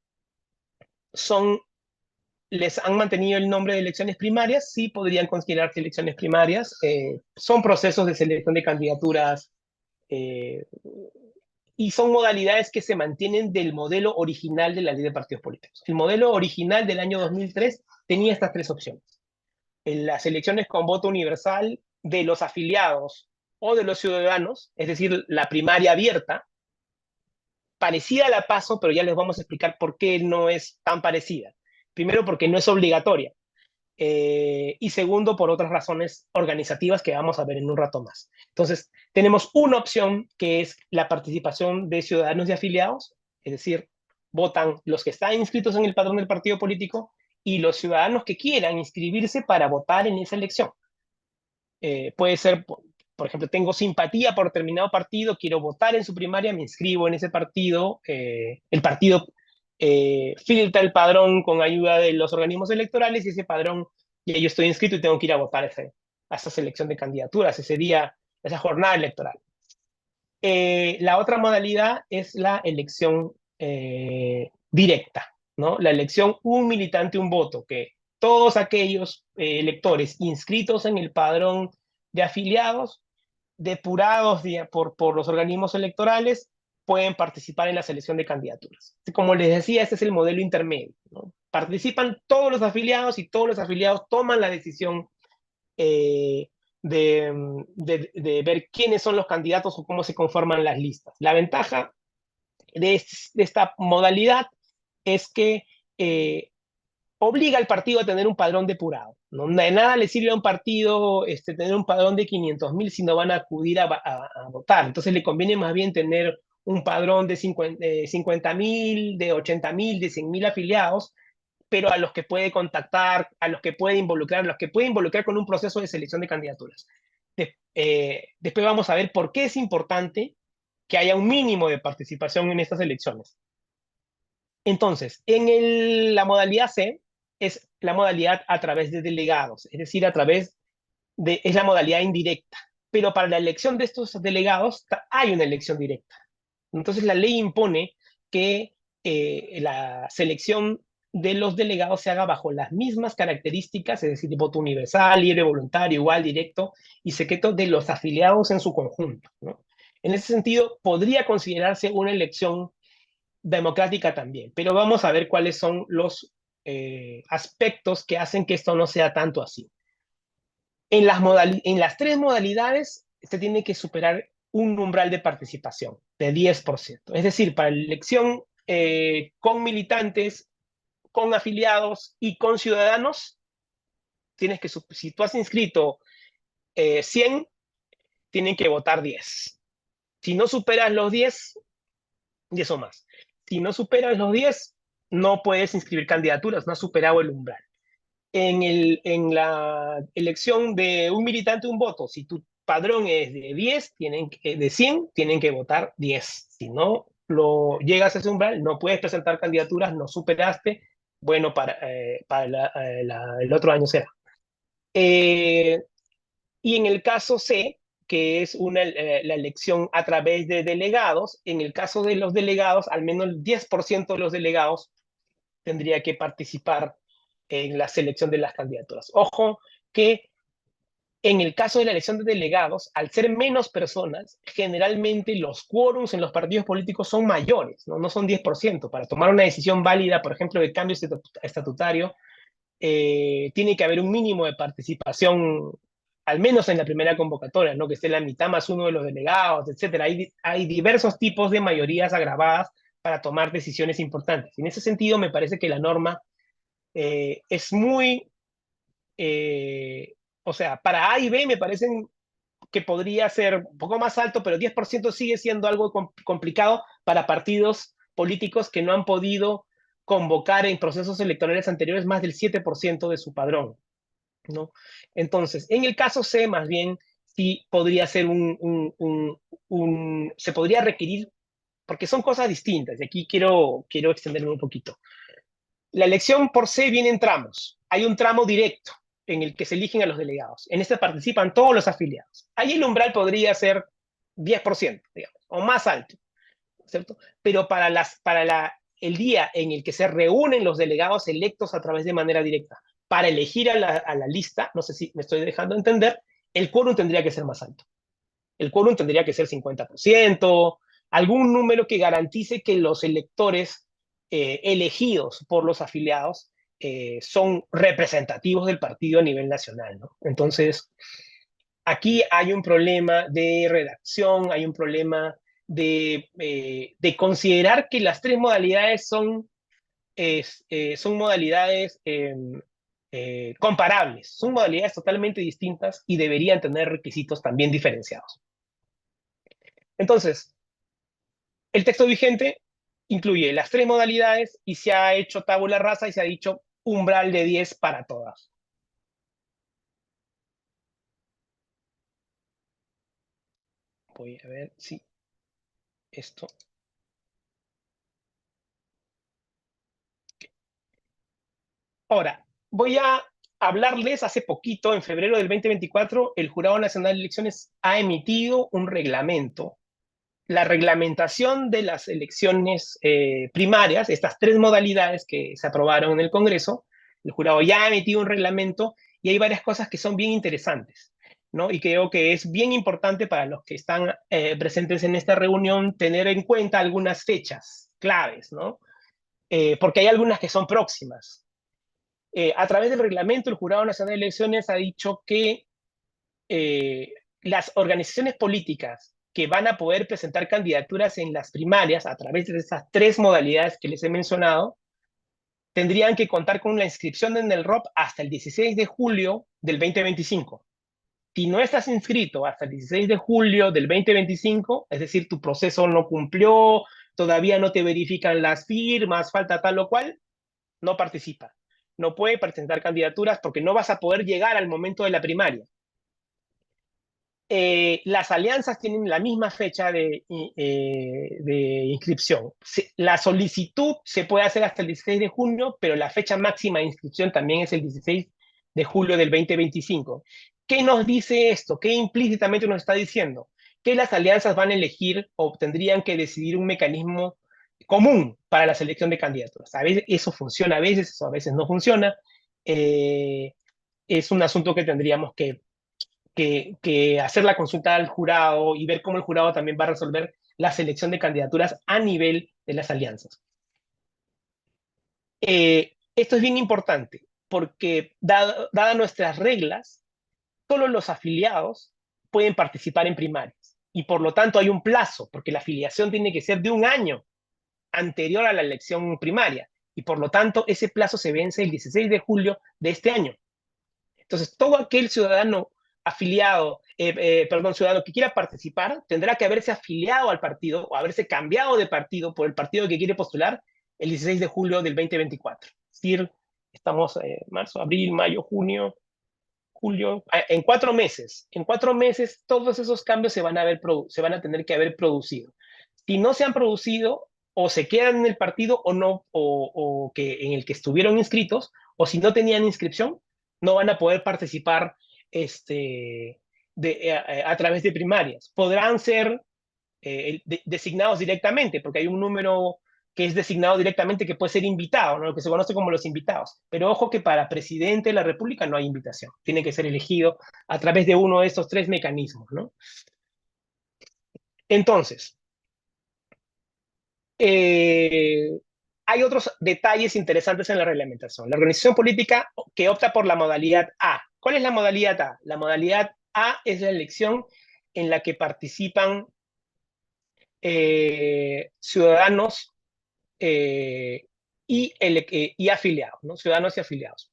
les han mantenido el nombre de elecciones primarias, sí podrían considerarse elecciones primarias. Son procesos de selección de candidaturas eh, y son modalidades que se mantienen del modelo original de la ley de partidos políticos. El modelo original del año 2003 tenía estas tres opciones. En las elecciones con voto universal de los afiliados o de los ciudadanos, es decir, la primaria abierta, parecida a la PASO, pero ya les vamos a explicar por qué no es tan parecida. Primero, porque no es obligatoria. Y segundo, por otras razones organizativas que vamos a ver en un rato más. Entonces, tenemos una opción que es la participación de ciudadanos y afiliados, es decir, votan los que están inscritos en el padrón del partido político y los ciudadanos que quieran inscribirse para votar en esa elección. Puede ser, por ejemplo, tengo simpatía por determinado partido, quiero votar en su primaria, me inscribo en ese partido, el partido filtra el padrón con ayuda de los organismos electorales y ese padrón, ya yo estoy inscrito y tengo que ir a votar a esa selección de candidaturas, ese día, esa jornada electoral. La otra modalidad es la elección directa, ¿no? La elección un militante, un voto, que todos aquellos electores inscritos en el padrón de afiliados, depurados por los organismos electorales, pueden participar en la selección de candidaturas. Como les decía, este es el modelo intermedio, ¿no? Participan todos los afiliados y todos los afiliados toman la decisión de ver quiénes son los candidatos o cómo se conforman las listas. La ventaja de esta modalidad es que obliga al partido a tener un padrón depurado, ¿no? De nada le sirve a un partido tener un padrón de 500.000 si no van a acudir a votar. Entonces le conviene más bien tener un padrón de 50.000, de 80.000, de 100.000 afiliados, pero a los que puede contactar, a los que puede involucrar, a los que puede involucrar con un proceso de selección de candidaturas. Después vamos a ver por qué es importante que haya un mínimo de participación en estas elecciones. Entonces, la modalidad C es la modalidad a través de delegados, es decir, es la modalidad indirecta. Pero para la elección de estos delegados hay una elección directa. Entonces, la ley impone que la selección de los delegados se haga bajo las mismas características, es decir, voto universal, libre, voluntario, igual, directo y secreto de los afiliados en su conjunto, ¿no? En ese sentido, podría considerarse una elección democrática también, pero vamos a ver cuáles son los aspectos que hacen que esto no sea tanto así. En las tres modalidades se tiene que superar un umbral de participación de 10%. Es decir, para la elección con militantes, con afiliados y con ciudadanos, si tú has inscrito 100, tienen que votar 10. Si no superas los 10, 10 o más. Si no superas los 10, no puedes inscribir candidaturas, no has superado el umbral. En la elección de un militante, un voto, si tu padrón es de 10, de 100, tienen que votar 10. Si no llegas a ese umbral, no puedes presentar candidaturas, no superaste, bueno, para el otro año será. Y en el caso C, que es la elección a través de delegados, en el caso de los delegados, al menos el 10% de los delegados tendría que participar en la selección de las candidaturas. Ojo que en el caso de la elección de delegados, al ser menos personas, generalmente los quórums en los partidos políticos son mayores, no son 10%. Para tomar una decisión válida, por ejemplo, de cambio estatutario, tiene que haber un mínimo de participación, al menos en la primera convocatoria, ¿no? Que esté la mitad más uno de los delegados, etcétera. Hay diversos tipos de mayorías agravadas para tomar decisiones importantes. En ese sentido, me parece que la norma es muy, o sea, para A y B me parecen que podría ser un poco más alto, pero 10% sigue siendo algo complicado para partidos políticos que no han podido convocar en procesos electorales anteriores más del 7% de su padrón, ¿no? Entonces, en el caso C, más bien, sí podría ser se podría requerir, porque son cosas distintas, y aquí quiero extenderme un poquito. La elección por C viene en tramos. Hay un tramo directo en el que se eligen a los delegados. En este participan todos los afiliados. Ahí el umbral podría ser 10%, digamos, o más alto, ¿cierto? Pero para la el día en el que se reúnen los delegados electos a través de manera directa para elegir a la lista, no sé si me estoy dejando entender, el quórum tendría que ser más alto. El quórum tendría que ser 50%, algún número que garantice que los electores elegidos por los afiliados son representativos del partido a nivel nacional, ¿no? Entonces, aquí hay un problema de redacción, hay un problema de considerar que las tres modalidades son modalidades comparables, son modalidades totalmente distintas y deberían tener requisitos también diferenciados. Entonces, el texto vigente incluye las tres modalidades y se ha hecho tabula rasa y se ha dicho umbral de 10 para todas. Voy a ver si esto... Ahora, voy a hablarles, hace poquito, en febrero del 2024, el Jurado Nacional de Elecciones ha emitido un reglamento. La reglamentación de las elecciones primarias, estas tres modalidades que se aprobaron en el Congreso, el jurado ya ha emitido un reglamento y hay varias cosas que son bien interesantes, ¿no? Y creo que es bien importante para los que están presentes en esta reunión tener en cuenta algunas fechas claves, ¿no? Porque hay algunas que son próximas. A través del reglamento, el Jurado Nacional de Elecciones ha dicho que las organizaciones políticas que van a poder presentar candidaturas en las primarias a través de esas tres modalidades que les he mencionado, tendrían que contar con la inscripción en el ROP hasta el 16 de julio del 2025. Si no estás inscrito hasta el 16 de julio del 2025, es decir, tu proceso no cumplió, todavía no te verifican las firmas, falta tal o cual, no participa. No puede presentar candidaturas porque no vas a poder llegar al momento de la primaria. Las alianzas tienen la misma fecha de inscripción. La solicitud se puede hacer hasta el 16 de junio, pero la fecha máxima de inscripción también es el 16 de julio del 2025. ¿Qué nos dice esto? ¿Qué implícitamente nos está diciendo? Que las alianzas van a elegir o tendrían que decidir un mecanismo común para la selección de candidaturas. A veces eso funciona, a veces no funciona. Es un asunto que tendríamos que hacer la consulta al jurado y ver cómo el jurado también va a resolver la selección de candidaturas a nivel de las alianzas. Esto es bien importante porque, dadas nuestras reglas, solo los afiliados pueden participar en primarias y por lo tanto hay un plazo, porque la afiliación tiene que ser de un año anterior a la elección primaria y por lo tanto ese plazo se vence el 16 de julio de este año. Entonces, todo aquel ciudadano afiliado, ciudadano que quiera participar, tendrá que haberse afiliado al partido o haberse cambiado de partido por el partido que quiere postular el 16 de julio del 2024. Es decir, estamos marzo, abril, mayo, junio, julio, en 4 meses. En 4 meses todos esos cambios se van a tener que haber producido. Si no se han producido, o se quedan en el partido o no, o que en el que estuvieron inscritos, o si no tenían inscripción, no van a poder participar a través de primarias. Podrán ser designados directamente, porque hay un número que es designado directamente que puede ser invitado, ¿no? Lo que se conoce como los invitados. Pero ojo que para presidente de la República no hay invitación. Tiene que ser elegido a través de uno de estos tres mecanismos, ¿no? Entonces, hay otros detalles interesantes en la reglamentación. La organización política que opta por la modalidad A. ¿Cuál es la modalidad A? La modalidad A es la elección en la que participan ciudadanos y afiliados, ¿no? Ciudadanos y afiliados.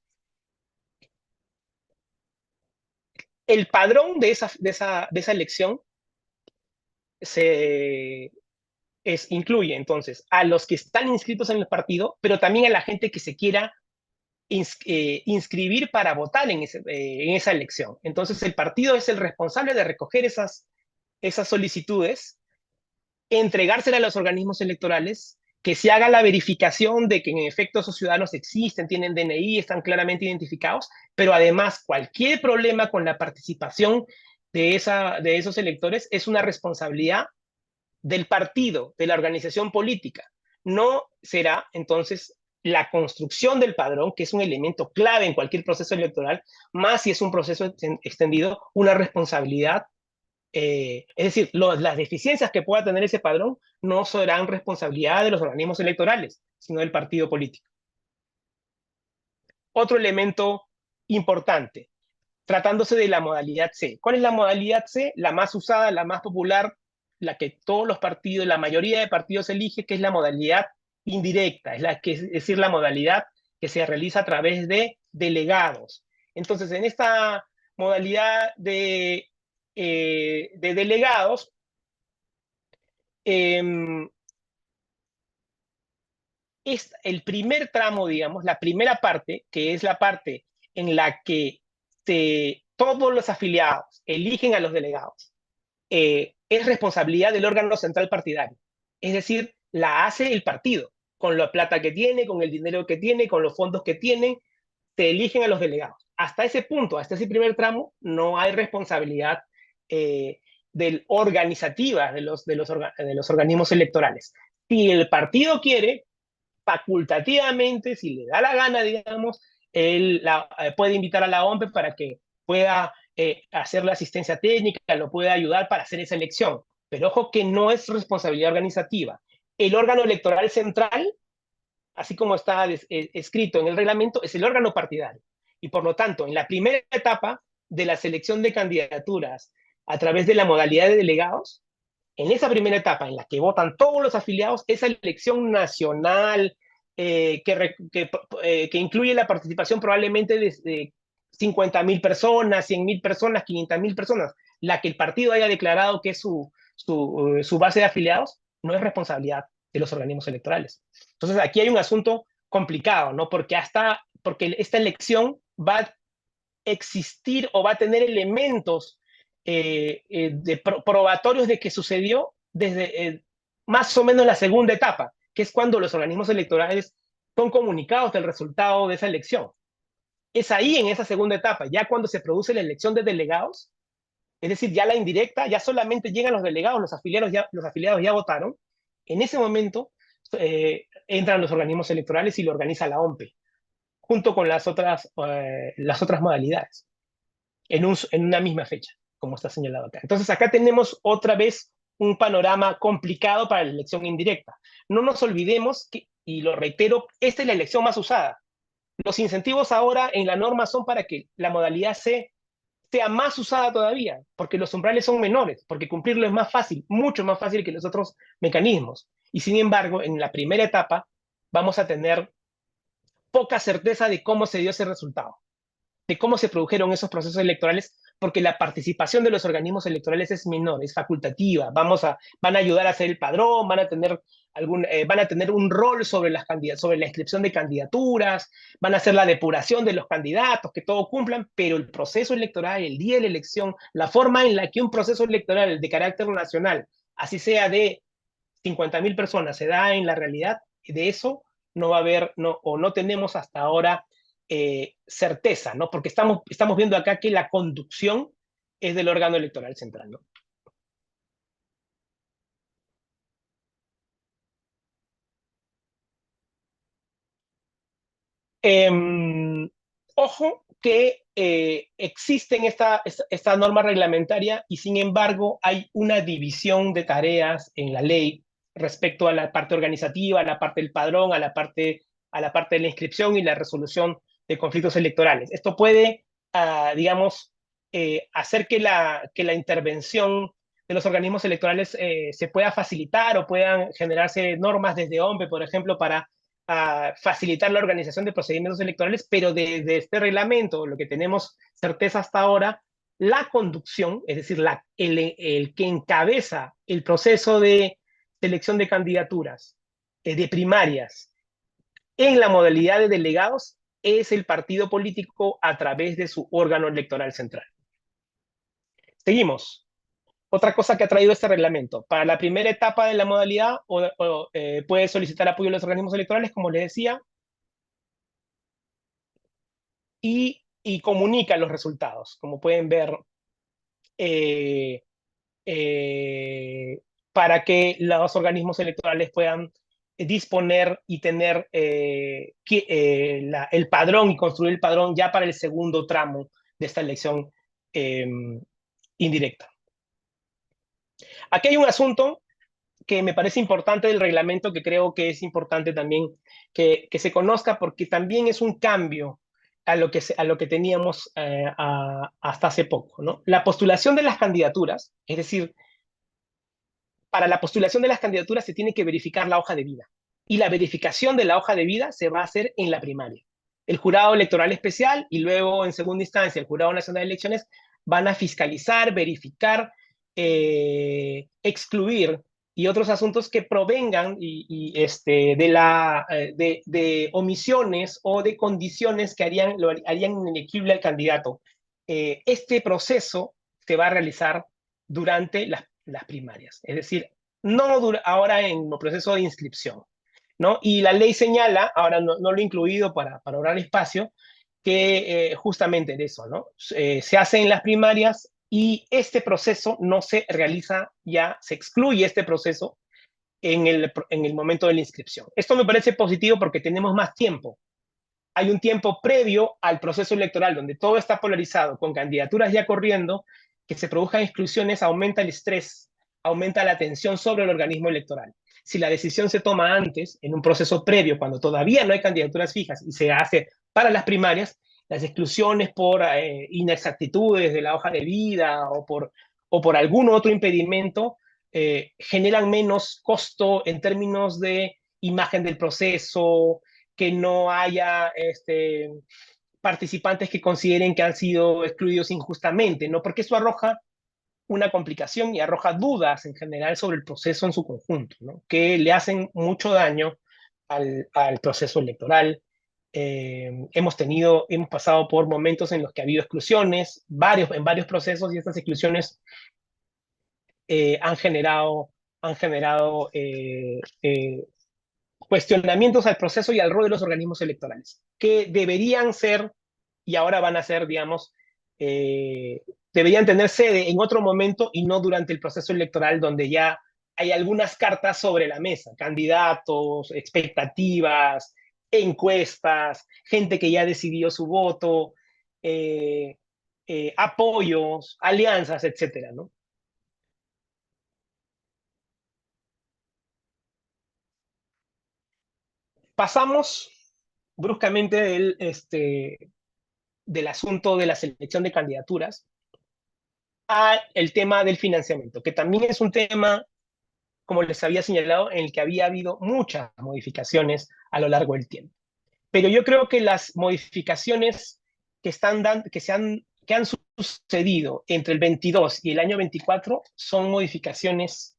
El padrón de esa elección incluye entonces a los que están inscritos en el partido, pero también a la gente que se quiera inscribir para votar en esa elección. Entonces el partido es el responsable de recoger esas solicitudes, entregárselas a los organismos electorales, que se haga la verificación de que en efecto esos ciudadanos existen, tienen DNI, están claramente identificados, pero además cualquier problema con la participación de esos electores es una responsabilidad del partido, de la organización política. no será entonces la construcción del padrón, que es un elemento clave en cualquier proceso electoral, más si es un proceso extendido, una responsabilidad. Es decir, las deficiencias que pueda tener ese padrón no serán responsabilidad de los organismos electorales, sino del partido político. Otro elemento importante, tratándose de la modalidad C. ¿Cuál es la modalidad C? La más usada, la más popular, la que todos los partidos, la mayoría de partidos elige, que es la modalidad indirecta, es decir, la modalidad que se realiza a través de delegados. Entonces, en esta modalidad de delegados, eh, es el primer tramo, digamos, la primera parte, que es la parte en la que todos los afiliados eligen a los delegados, es responsabilidad del órgano central partidario. Es decir, la hace el partido, con la plata que tiene, con el dinero que tiene, con los fondos que tienen, se eligen a los delegados. Hasta ese punto, hasta ese primer tramo, no hay responsabilidad organizativa de los organismos electorales. Si el partido quiere, facultativamente, si le da la gana, digamos, él puede invitar a la OMPE para que pueda hacer la asistencia técnica, lo puede ayudar para hacer esa elección. Pero ojo que no es responsabilidad organizativa. El órgano electoral central, así como está escrito en el reglamento, es el órgano partidario. Y por lo tanto, en la primera etapa de la selección de candidaturas a través de la modalidad de delegados, en esa primera etapa en la que votan todos los afiliados, esa elección nacional que incluye la participación probablemente de 50.000 personas, 100.000 personas, 500.000 personas, la que el partido haya declarado que es su base de afiliados, no es responsabilidad de los organismos electorales. Entonces aquí hay un asunto complicado, ¿no? Porque esta elección va a existir o va a tener elementos probatorios de que sucedió desde más o menos la segunda etapa, que es cuando los organismos electorales son comunicados del resultado de esa elección. Es ahí, en esa segunda etapa, ya cuando se produce la elección de delegados, es decir, ya la indirecta, ya solamente llegan los delegados, los afiliados ya votaron. En ese momento entran los organismos electorales y lo organiza la OMPE, junto con las otras modalidades en una misma fecha, como está señalado acá. Entonces, acá tenemos otra vez un panorama complicado para la elección indirecta. No nos olvidemos que, y lo reitero, esta es la elección más usada. Los incentivos ahora en la norma son para que la modalidad C sea más usada todavía, porque los umbrales son menores, porque cumplirlo es más fácil, mucho más fácil que los otros mecanismos. Y sin embargo, en la primera etapa vamos a tener poca certeza de cómo se dio ese resultado, de cómo se produjeron esos procesos electorales, porque la participación de los organismos electorales es menor, es facultativa. Van a ayudar a hacer el padrón, van a tener un rol sobre la inscripción de candidaturas, van a hacer la depuración de los candidatos, que todo cumplan, pero el proceso electoral, el día de la elección, la forma en la que un proceso electoral de carácter nacional, así sea de 50.000 personas, se da en la realidad, de eso no va a haber, no, o no tenemos hasta ahora certeza, ¿no? Porque estamos viendo acá que la conducción es del órgano electoral central, ¿no? Ojo que existe esta norma reglamentaria y sin embargo hay una división de tareas en la ley respecto a la parte organizativa, a la parte del padrón, a la parte de la inscripción y la resolución de conflictos electorales. Esto puede, digamos, hacer que la intervención de los organismos electorales se pueda facilitar o puedan generarse normas desde OMPE, por ejemplo, para facilitar la organización de procedimientos electorales, pero desde este reglamento, lo que tenemos certeza hasta ahora, la conducción, es decir, el que encabeza el proceso de selección de candidaturas de primarias en la modalidad de delegados, es el partido político a través de su órgano electoral central. Seguimos. Otra cosa que ha traído este reglamento, para la primera etapa de la modalidad, puede solicitar apoyo a los organismos electorales, como les decía, y comunica los resultados, como pueden ver, eh, para que los organismos electorales puedan disponer y tener el padrón y construir el padrón ya para el segundo tramo de esta elección indirecta. Aquí hay un asunto que me parece importante del reglamento, que creo que es importante también que se conozca, porque también es un cambio a lo que teníamos hasta hace poco, ¿no? La postulación de las candidaturas, es decir, para la postulación de las candidaturas se tiene que verificar la hoja de vida. Y la verificación de la hoja de vida se va a hacer en la primaria. El jurado electoral especial y luego, en segunda instancia, el Jurado Nacional de Elecciones van a fiscalizar, verificar, excluir y otros asuntos que provengan de omisiones o de condiciones que harían inelegible al candidato. Este proceso se va a realizar durante las primarias, es decir, no ahora en el proceso de inscripción, ¿no? Y la ley señala, ahora no lo he incluido para ahorrar espacio, que justamente de eso, ¿no? Se hace en las primarias y este proceso no se realiza ya, se excluye este proceso en el momento de la inscripción. Esto me parece positivo porque tenemos más tiempo. Hay un tiempo previo al proceso electoral donde todo está polarizado, con candidaturas ya corriendo, que se produzcan exclusiones, aumenta el estrés, aumenta la tensión sobre el organismo electoral. Si la decisión se toma antes, en un proceso previo, cuando todavía no hay candidaturas fijas y se hace para las primarias, las exclusiones por inexactitudes de la hoja de vida o por algún otro impedimento generan menos costo en términos de imagen del proceso, que no haya participantes que consideren que han sido excluidos injustamente, ¿no? Porque eso arroja una complicación y arroja dudas en general sobre el proceso en su conjunto, ¿no? Que le hacen mucho daño al proceso electoral. Hemos pasado por momentos en los que ha habido exclusiones, en varios procesos, y estas exclusiones han generado cuestionamientos al proceso y al rol de los organismos electorales, que deberían ser, y ahora van a ser, digamos, deberían tener sede en otro momento y no durante el proceso electoral, donde ya hay algunas cartas sobre la mesa, candidatos, expectativas, encuestas, gente que ya decidió su voto, apoyos, alianzas, etcétera, ¿no? Pasamos bruscamente del asunto de la selección de candidaturas al tema del financiamiento, que también es un tema, como les había señalado, en el que había habido muchas modificaciones a lo largo del tiempo. Pero yo creo que las modificaciones que han sucedido entre el 22 y el año 24 son modificaciones,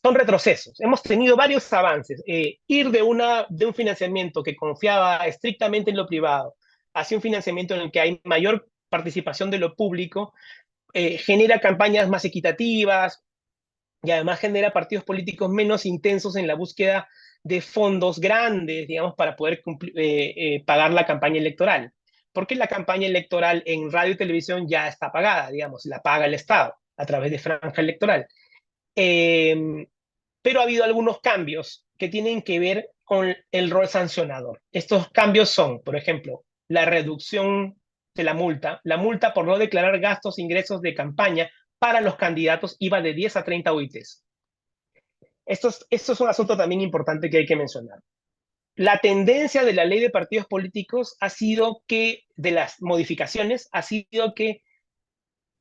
son retrocesos. Hemos tenido varios avances. Ir de un financiamiento que confiaba estrictamente en lo privado hacia un financiamiento en el que hay mayor participación de lo público, genera campañas más equitativas y además genera partidos políticos menos intensos en la búsqueda de fondos grandes, digamos, para poder pagar la campaña electoral. Porque la campaña electoral en radio y televisión ya está pagada, digamos, la paga el Estado a través de franja electoral. Pero ha habido algunos cambios que tienen que ver con el rol sancionador. Estos cambios son, por ejemplo, la reducción de la multa por no declarar gastos e ingresos de campaña para los candidatos iba de 10 a 30 UITs. Esto es un asunto también importante que hay que mencionar. La tendencia de la ley de partidos políticos ha sido que, de las modificaciones, ha sido que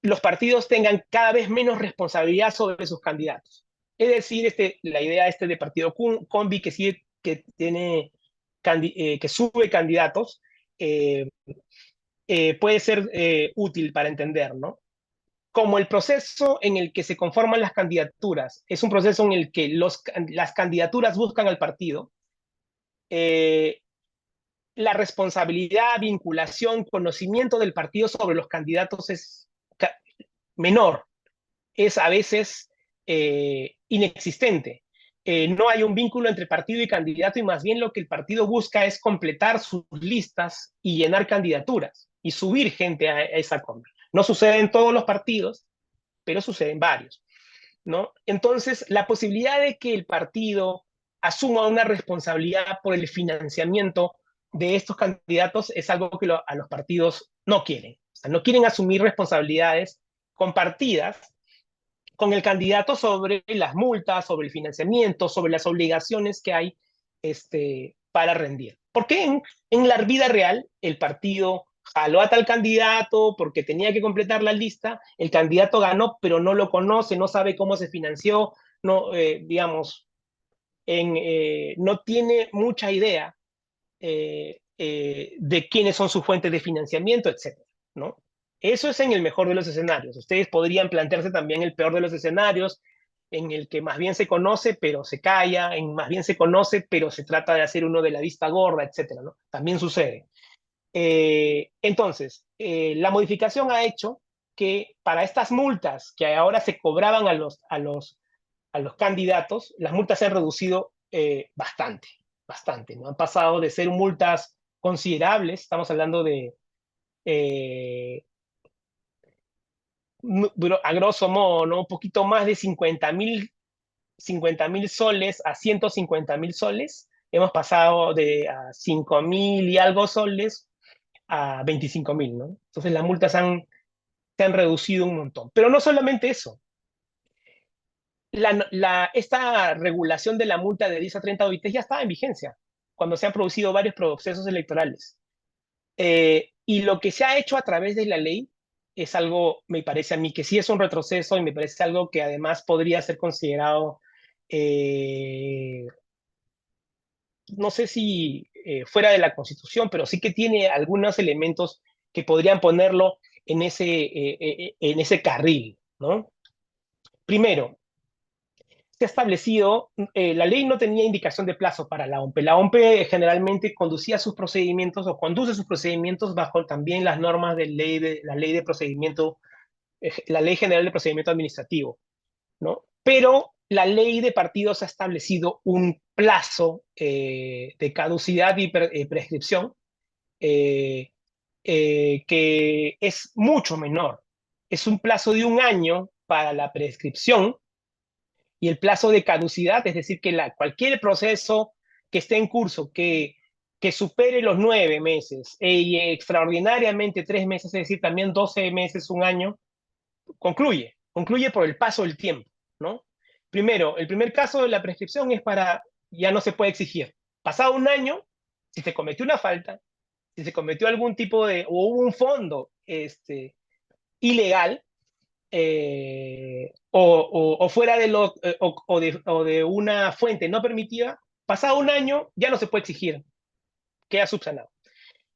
los partidos tengan cada vez menos responsabilidad sobre sus candidatos. Es decir, la idea de partido combi que sigue, que sube candidatos, puede ser útil para entender, ¿no? Como el proceso en el que se conforman las candidaturas es un proceso en el que las candidaturas buscan al partido, la responsabilidad, vinculación, conocimiento del partido sobre los candidatos es menor, es a veces inexistente. No hay un vínculo entre partido y candidato y más bien lo que el partido busca es completar sus listas y llenar candidaturas y subir gente a esa compra. No sucede en todos los partidos, pero sucede en varios. ¿no? Entonces, la posibilidad de que el partido asuma una responsabilidad por el financiamiento de estos candidatos es algo que a los partidos no quieren. O sea, no quieren asumir responsabilidades compartidas con el candidato sobre las multas, sobre el financiamiento, sobre las obligaciones que hay para rendir. Porque en la vida real el partido jaló a tal candidato porque tenía que completar la lista, el candidato ganó, pero no lo conoce, no sabe cómo se financió, no, digamos, no tiene mucha idea de quiénes son sus fuentes de financiamiento, etcétera, ¿no? Eso es en el mejor de los escenarios. Ustedes podrían plantearse también el peor de los escenarios, en el que más bien se conoce, pero se calla, en más bien se conoce, pero se trata de hacer uno de la vista gorda, etcétera, ¿no? También sucede. Entonces, la modificación ha hecho que para estas multas que ahora se cobraban a los candidatos, las multas se han reducido bastante, bastante, ¿no? Han pasado de ser multas considerables, estamos hablando de, eh, a grosso modo, ¿no? Un poquito más de 50.000 soles a 150.000 soles. Hemos pasado de a 5.000 y algo soles a 25.000, ¿no? Entonces las multas se han reducido un montón. Pero no solamente eso. Esta regulación de la multa de 10 a 30 OIT ya estaba en vigencia cuando se han producido varios procesos electorales. Y lo que se ha hecho a través de la ley es algo, me parece a mí, que sí es un retroceso y me parece algo que además podría ser considerado, no sé si fuera de la Constitución, pero sí que tiene algunos elementos que podrían ponerlo en ese carril, ¿no? Primero, se ha establecido, la ley no tenía indicación de plazo para la OMPE. La OMPE generalmente conducía sus procedimientos o conduce sus procedimientos bajo también las normas de la ley de procedimiento, la ley general de procedimiento administrativo, ¿no? Pero la ley de partidos ha establecido un plazo de caducidad y prescripción que es mucho menor. Es un plazo de 1 año para la prescripción y el plazo de caducidad, es decir, que cualquier proceso que esté en curso que supere los 9 meses y extraordinariamente 3 meses, es decir, también 12 meses, 1 año, concluye por el paso del tiempo, ¿no? Primero, el primer caso de la prescripción es ya no se puede exigir. Pasado 1 año, si se cometió una falta, si se cometió algún tipo o hubo un fondo ilegal, o fuera o de una fuente no permitida, pasado 1 año ya no se puede exigir, queda subsanado.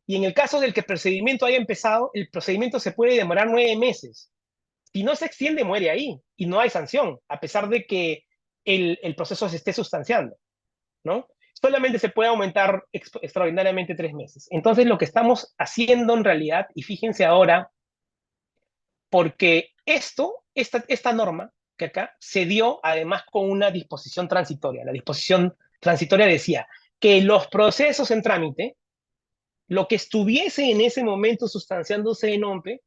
Y en el caso del que el procedimiento haya empezado, el procedimiento se puede demorar 9 meses. Si no se extiende, muere ahí y no hay sanción, a pesar de que el proceso se esté sustanciando, ¿no? Solamente se puede aumentar extraordinariamente 3 meses. Entonces, lo que estamos haciendo en realidad, y fíjense ahora, porque esta norma que acá se dio además con una disposición transitoria. La disposición transitoria decía que los procesos en trámite, lo que estuviese en ese momento sustanciándose en OMPE,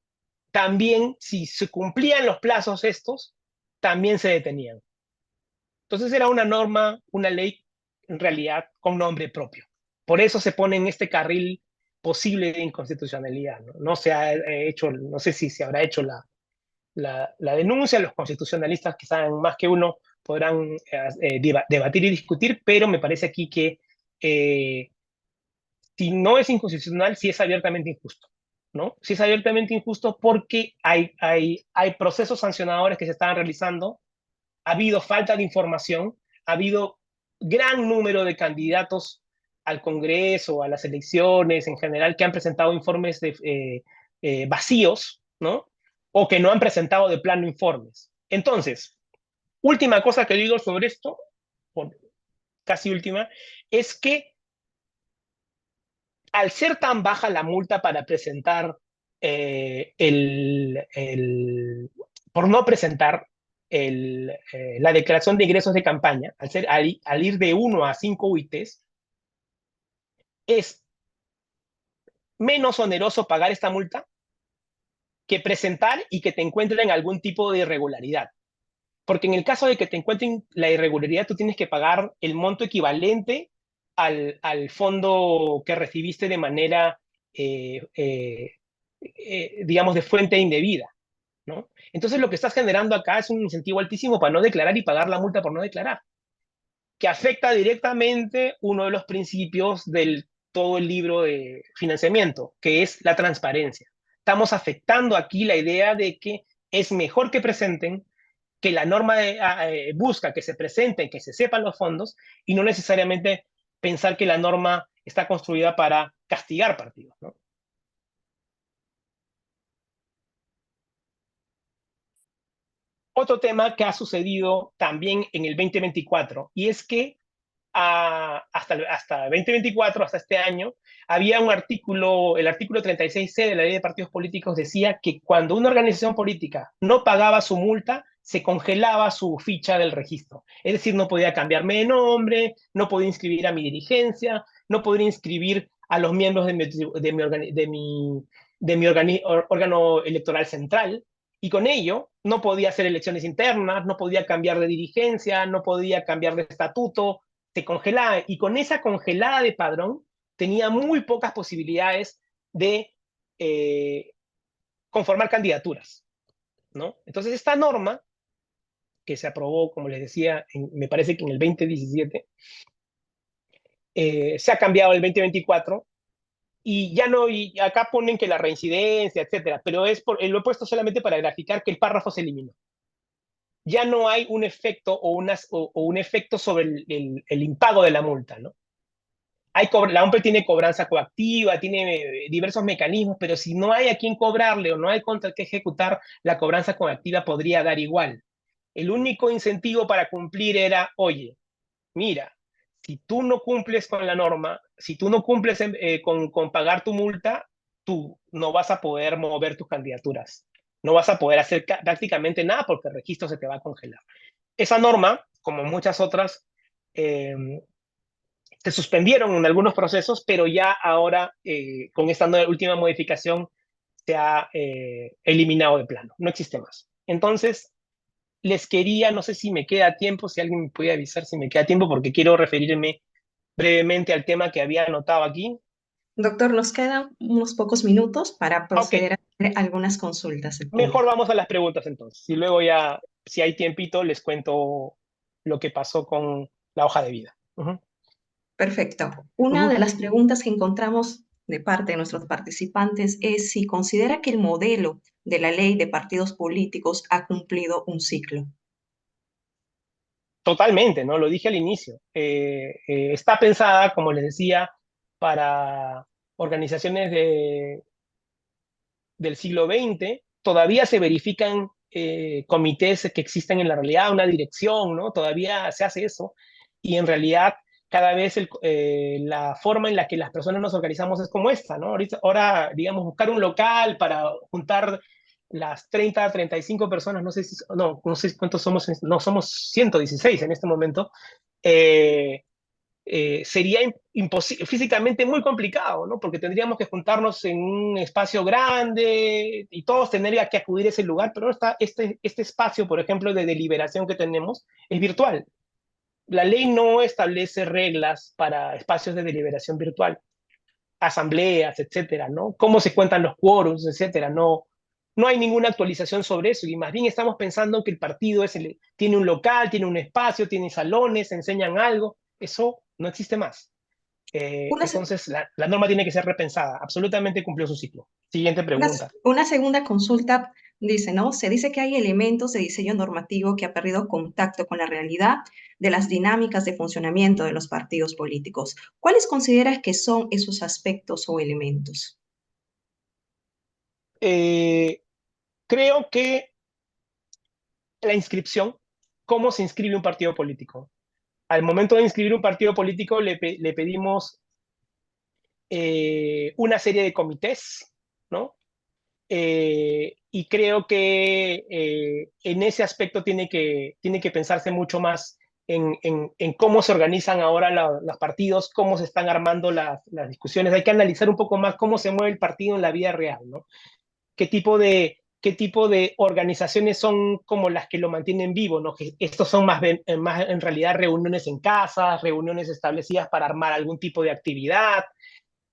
también, si se cumplían los plazos estos, también se detenían. Entonces era una norma, una ley, en realidad, con nombre propio. Por eso se pone en este carril posible de inconstitucionalidad, ¿no? No se ha hecho, no sé si se habrá hecho la denuncia, los constitucionalistas que saben más que uno podrán debatir y discutir, pero me parece aquí que si no es inconstitucional, sí es abiertamente injusto, ¿no? Sí es abiertamente injusto porque hay procesos sancionadores que se estaban realizando, ha habido falta de información, ha habido gran número de candidatos al Congreso, a las elecciones en general, que han presentado informes vacíos, ¿no? O que no han presentado de plano informes. Entonces, última cosa que digo sobre esto, casi última, es que al ser tan baja la multa para presentar por no presentar la declaración de ingresos de campaña, al ir de 1 a 5 UITs, es menos oneroso pagar esta multa que presentar y que te encuentren algún tipo de irregularidad. Porque en el caso de que te encuentren la irregularidad, tú tienes que pagar el monto equivalente al fondo que recibiste de manera, digamos, de fuente indebida, ¿no? Entonces lo que estás generando acá es un incentivo altísimo para no declarar y pagar la multa por no declarar, que afecta directamente uno de los principios del todo el libro de financiamiento, que es la transparencia. Estamos afectando aquí la idea de que es mejor que presenten, que la norma busca que se presenten, que se sepan los fondos, y no necesariamente pensar que la norma está construida para castigar partidos, ¿no? Otro tema que ha sucedido también en el 2024, y es que hasta 2024, hasta este año, había un artículo, el artículo 36C de la ley de partidos políticos decía que cuando una organización política no pagaba su multa, se congelaba su ficha del registro. Es decir, no podía cambiarme de nombre, no podía inscribir a mi dirigencia, no podía inscribir a los miembros de mi órgano electoral central. Y con ello no podía hacer elecciones internas, no podía cambiar de dirigencia, no podía cambiar de estatuto, se congelaba, y con esa congelada de padrón tenía muy pocas posibilidades de conformar candidaturas, ¿no? Entonces esta norma, que se aprobó, como les decía, me parece que en el 2017, se ha cambiado el 2024, y ya no, y acá ponen que la reincidencia, etcétera, pero lo he puesto solamente para graficar que el párrafo se eliminó. Ya no hay un efecto o un efecto sobre el impago de la multa, ¿no? La OMPE tiene cobranza coactiva, tiene diversos mecanismos, pero si no hay a quién cobrarle o no hay contra qué ejecutar, la cobranza coactiva podría dar igual. El único incentivo para cumplir era, oye, mira, si tú no cumples con la norma, si tú no cumples con pagar tu multa, tú no vas a poder mover tus candidaturas. No vas a poder hacer prácticamente nada porque el registro se te va a congelar. Esa norma, como muchas otras, eh, se suspendieron en algunos procesos, pero ya ahora, con esta última modificación, se ha eliminado de plano. No existe más. Entonces, les quería, no sé si me queda tiempo, si alguien me puede avisar si me queda tiempo, porque quiero referirme brevemente al tema que había anotado aquí. Doctor, nos quedan unos pocos minutos para Ok, proceder a hacer algunas consultas al mejor público. vamos a las preguntas entonces. Y luego ya, si hay tiempito, les cuento lo que pasó con la hoja de vida. Perfecto. Una de las preguntas que encontramos de parte de nuestros participantes es si considera que el modelo de la ley de partidos políticos ha cumplido un ciclo. Totalmente, ¿no? Lo dije al inicio. Está pensada, como les decía, para organizaciones del siglo XX. Todavía se verifican comités que existen en la realidad, una dirección, ¿no? Todavía se hace eso. Y en realidad, cada vez la forma en la que las personas nos organizamos es como esta, ¿no? Ahora, digamos, buscar un local para juntar las 30, 35 personas, no sé cuántos somos, no, somos 116 en este momento, eh, sería físicamente muy complicado, ¿no? Porque tendríamos que juntarnos en un espacio grande y todos tendrían que acudir a ese lugar, pero este espacio, por ejemplo, de deliberación que tenemos es virtual. La ley no establece reglas para espacios de deliberación virtual, asambleas, etcétera, ¿no? Cómo se cuentan los quórums, etcétera, no. No hay ninguna actualización sobre eso, y más bien estamos pensando que el partido tiene un local, tiene un espacio, tiene salones, enseñan algo. Eso no existe más. Una, Entonces, la norma tiene que ser repensada. Absolutamente cumplió su ciclo. Siguiente una, pregunta. una segunda consulta dice, ¿no? Se dice que hay elementos de diseño normativo que ha perdido contacto con la realidad de las dinámicas de funcionamiento de los partidos políticos. ¿Cuáles consideras que son esos aspectos o elementos? Eh, Creo que la inscripción, ¿cómo se inscribe un partido político? Al momento de inscribir un partido político le pedimos una serie de comités, ¿no? Y creo que en ese aspecto tiene que pensarse mucho más en cómo se organizan ahora los partidos, cómo se están armando las discusiones. Hay que analizar un poco más cómo se mueve el partido en la vida real, ¿no? qué tipo de organizaciones son como las que lo mantienen vivo, ¿no? Que estos son más en realidad reuniones en casa, reuniones establecidas para armar algún tipo de actividad,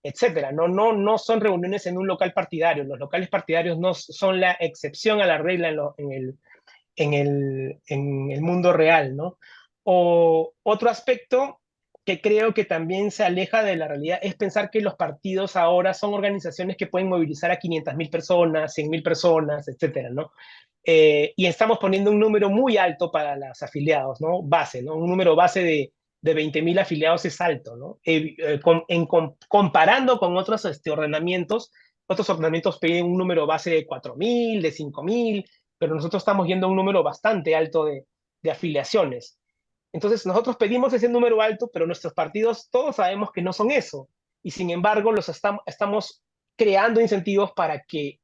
etcétera. No son reuniones en un local partidario. Los locales partidarios no son la excepción a la regla en el mundo real, ¿no? O otro aspecto que creo que también se aleja de la realidad es pensar que los partidos ahora son organizaciones que pueden movilizar a 500.000 personas, 100.000 personas, etcétera, ¿no? Y estamos poniendo un número muy alto para los afiliados, ¿no? Base, ¿no? Un número base de 20.000 afiliados es alto, ¿no? Comparando con otros otros ordenamientos piden un número base de 4.000, de 5.000, pero nosotros estamos yendo a un número bastante alto de afiliaciones. Entonces, nosotros pedimos ese número alto, pero nuestros partidos todos sabemos que no son eso. Y sin embargo, estamos creando incentivos para que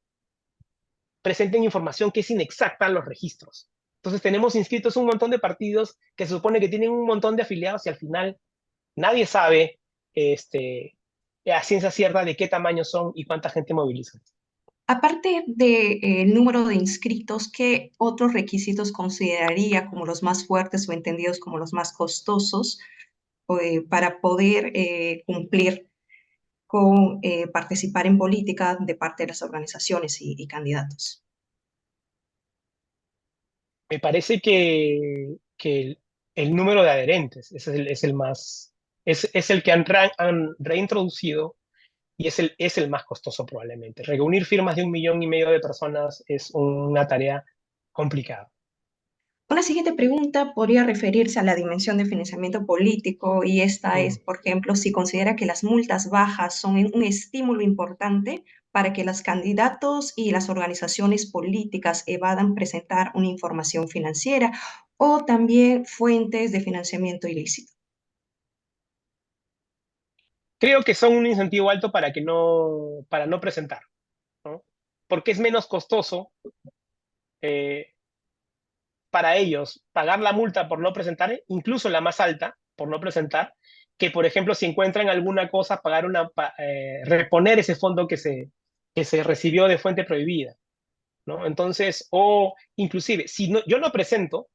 presenten información que es inexacta en los registros. Entonces, tenemos inscritos un montón de partidos que se supone que tienen un montón de afiliados y al final nadie sabe a ciencia cierta de qué tamaño son y cuánta gente movilizan. Aparte del número de inscritos, ¿qué otros requisitos consideraría como los más fuertes o entendidos como los más costosos para poder cumplir con participar en política de parte de las organizaciones y candidatos? Me parece que el número de adherentes es el que han reintroducido y es el más costoso probablemente. Reunir firmas de 1,5 millones de personas es una tarea complicada. Una siguiente pregunta podría referirse a la dimensión de financiamiento político y esta es, Mm. por ejemplo, si considera que las multas bajas son un estímulo importante para que los candidatos y las organizaciones políticas evadan presentar una información financiera o también fuentes de financiamiento ilícito. Creo que son un incentivo alto para no presentar, ¿no? Porque es menos costoso eh, para ellos pagar la multa por no presentar, incluso la más alta, por no presentar, que por ejemplo si encuentran alguna cosa, reponer ese fondo que se recibió de fuente prohibida, ¿no? Entonces, o inclusive, si no, yo no presento,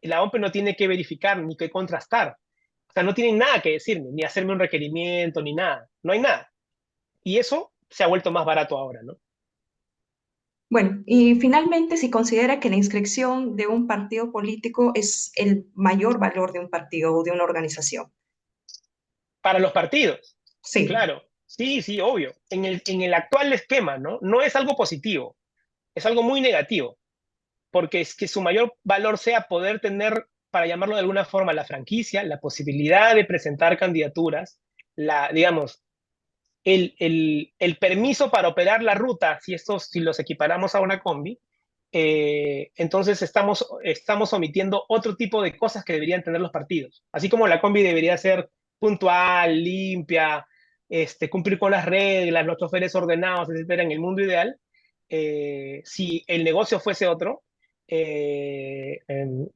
la OMP no tiene que verificar ni que contrastar. O sea, no tienen nada que decirme, ni hacerme un requerimiento, ni nada. No hay nada. Y eso se ha vuelto más barato ahora, ¿no? Bueno, y finalmente, si considera que la inscripción de un partido político es el mayor valor de un partido o de una organización. Para los partidos, Sí. claro. Sí, sí, obvio. En el actual esquema, ¿no? No es algo positivo, es algo muy negativo, porque es que su mayor valor sea poder tener, para llamarlo de alguna forma, la franquicia, la posibilidad de presentar candidaturas, digamos, el permiso para operar la ruta, si los equiparamos a una combi, entonces estamos omitiendo otro tipo de cosas que deberían tener los partidos. Así como la combi debería ser puntual, limpia, cumplir con las reglas, los choferes ordenados, etcétera, en el mundo ideal, si el negocio fuese otro, en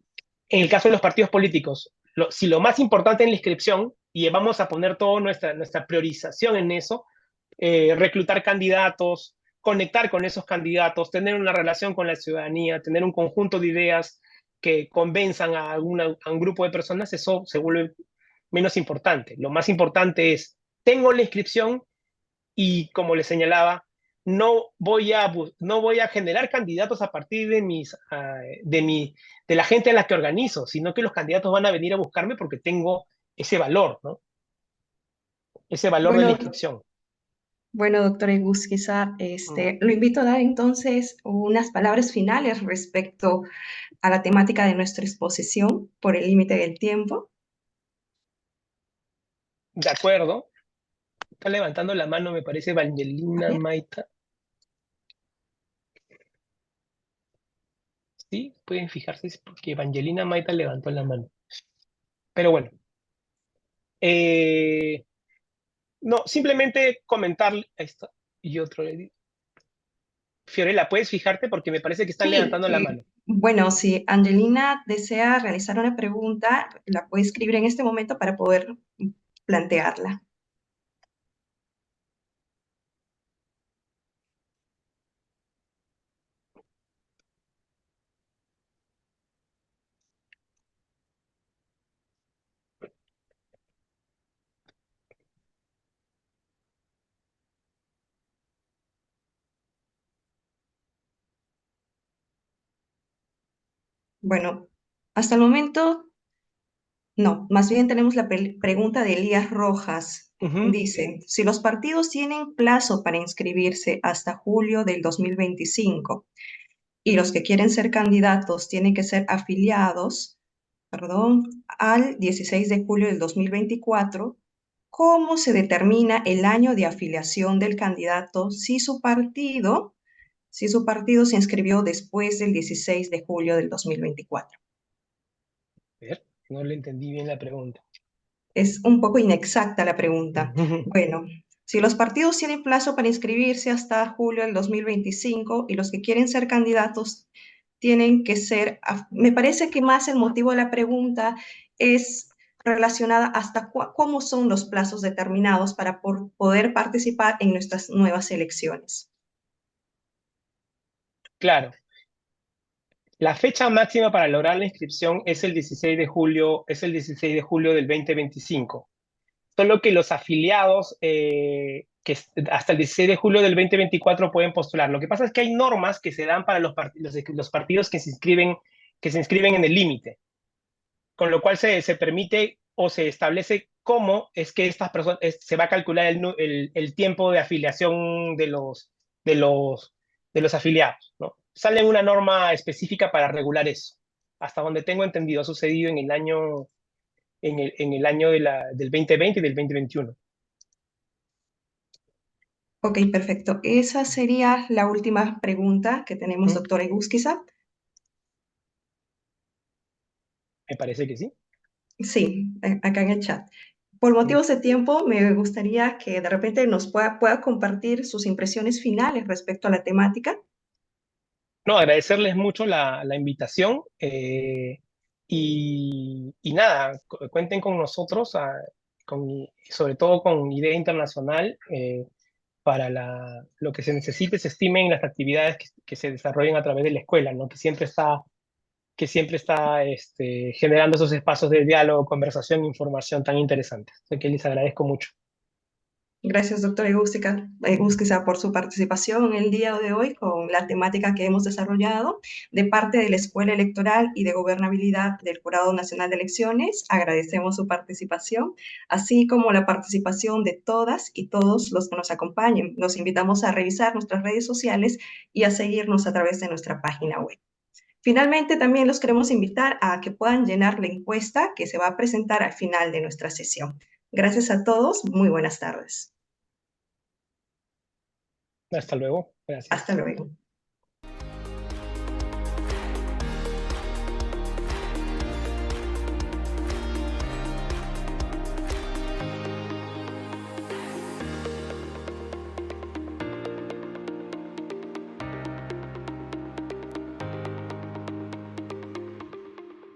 el caso de los partidos políticos, si lo más importante en la inscripción, y vamos a poner toda nuestra priorización en eso, reclutar candidatos, conectar con esos candidatos, tener una relación con la ciudadanía, tener un conjunto de ideas que convenzan a un grupo de personas, eso se vuelve menos importante. Lo más importante es, tengo la inscripción y, como les señalaba, no voy a generar candidatos a partir de la gente a la que organizo, sino que los candidatos van a venir a buscarme porque tengo ese valor, ¿no? Ese valor de la Bueno, inscripción. bueno, doctor Egusquiza, Mm. lo invito a dar entonces unas palabras finales respecto a la temática de nuestra exposición por el límite del tiempo. De acuerdo. Está levantando la mano, me parece, A Evangelina ver. Maita. Sí, pueden fijarse porque Evangelina Maita levantó la mano. Pero bueno, eh, no, simplemente comentar esto y otro. Fiorella, ¿puedes fijarte? Porque me parece que están Sí, levantando la mano. bueno, si Angelina desea realizar una pregunta, la puede escribir en este momento para poder plantearla. Bueno, hasta el momento no, más bien tenemos la pregunta de Elías Rojas. Ujú. Dice, si los partidos tienen plazo para inscribirse hasta julio del 2025 y los que quieren ser candidatos tienen que ser afiliados, perdón, al 16 de julio del 2024, ¿cómo se determina el año de afiliación del candidato si su partido se inscribió después del 16 de julio del 2024? A ver, no le entendí bien la pregunta. Es un poco inexacta la pregunta. Ujú. Bueno, si los partidos tienen plazo para inscribirse hasta julio del 2025 y los que quieren ser candidatos tienen que ser, me parece que más el motivo de la pregunta es relacionada hasta cómo son los plazos determinados para poder participar en nuestras nuevas elecciones. Claro, la fecha máxima para lograr la inscripción es el 16 de julio, es el 16 de julio del 2025. Solo que los afiliados hasta el 16 de julio del 2024 pueden postular. Lo que pasa es que hay normas que se dan para los partidos que se inscriben en el límite, con lo cual se permite o se establece cómo es que estas personas se va a calcular el tiempo de afiliación de los afiliados, ¿no? Sale una norma específica para regular eso. Hasta donde tengo entendido, ha sucedido en el año del 2020 y del 2021. Ok, perfecto. Esa sería la última pregunta que tenemos, ¿Mm? doctora Egusquiza. Me parece que sí. Sí, acá en el chat. Por Mm. motivos de tiempo, me gustaría que de repente nos pueda compartir sus impresiones finales respecto a la temática. No, agradecerles mucho la invitación y nada, cuenten con nosotros, sobre todo con Idea Internacional, para lo que se necesite, se estimen las actividades que se desarrollen a través de la escuela, ¿no? Que siempre está generando esos espacios de diálogo, conversación e información tan interesantes. Así que les agradezco mucho. Gracias, doctora Egusquiza, por su participación en el día de hoy con la temática que hemos desarrollado de parte de la Escuela Electoral y de Gobernabilidad del Jurado Nacional de Elecciones. Agradecemos su participación, así como la participación de todas y todos los que nos acompañen. Los invitamos a revisar nuestras redes sociales y a seguirnos a través de nuestra página web. Finalmente, también los queremos invitar a que puedan llenar la encuesta que se va a presentar al final de nuestra sesión. Gracias a todos. Muy buenas tardes. Hasta luego. Hasta Gracias. luego.